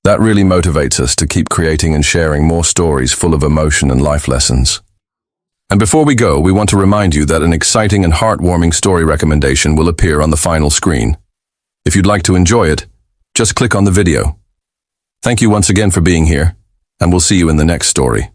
That really motivates us to keep creating and sharing more stories full of emotion and life lessons. And before we go, we want to remind you that an exciting and heartwarming story recommendation will appear on the final screen. If you'd like to enjoy it, just click on the video. Thank you once again for being here, and we'll see you in the next story.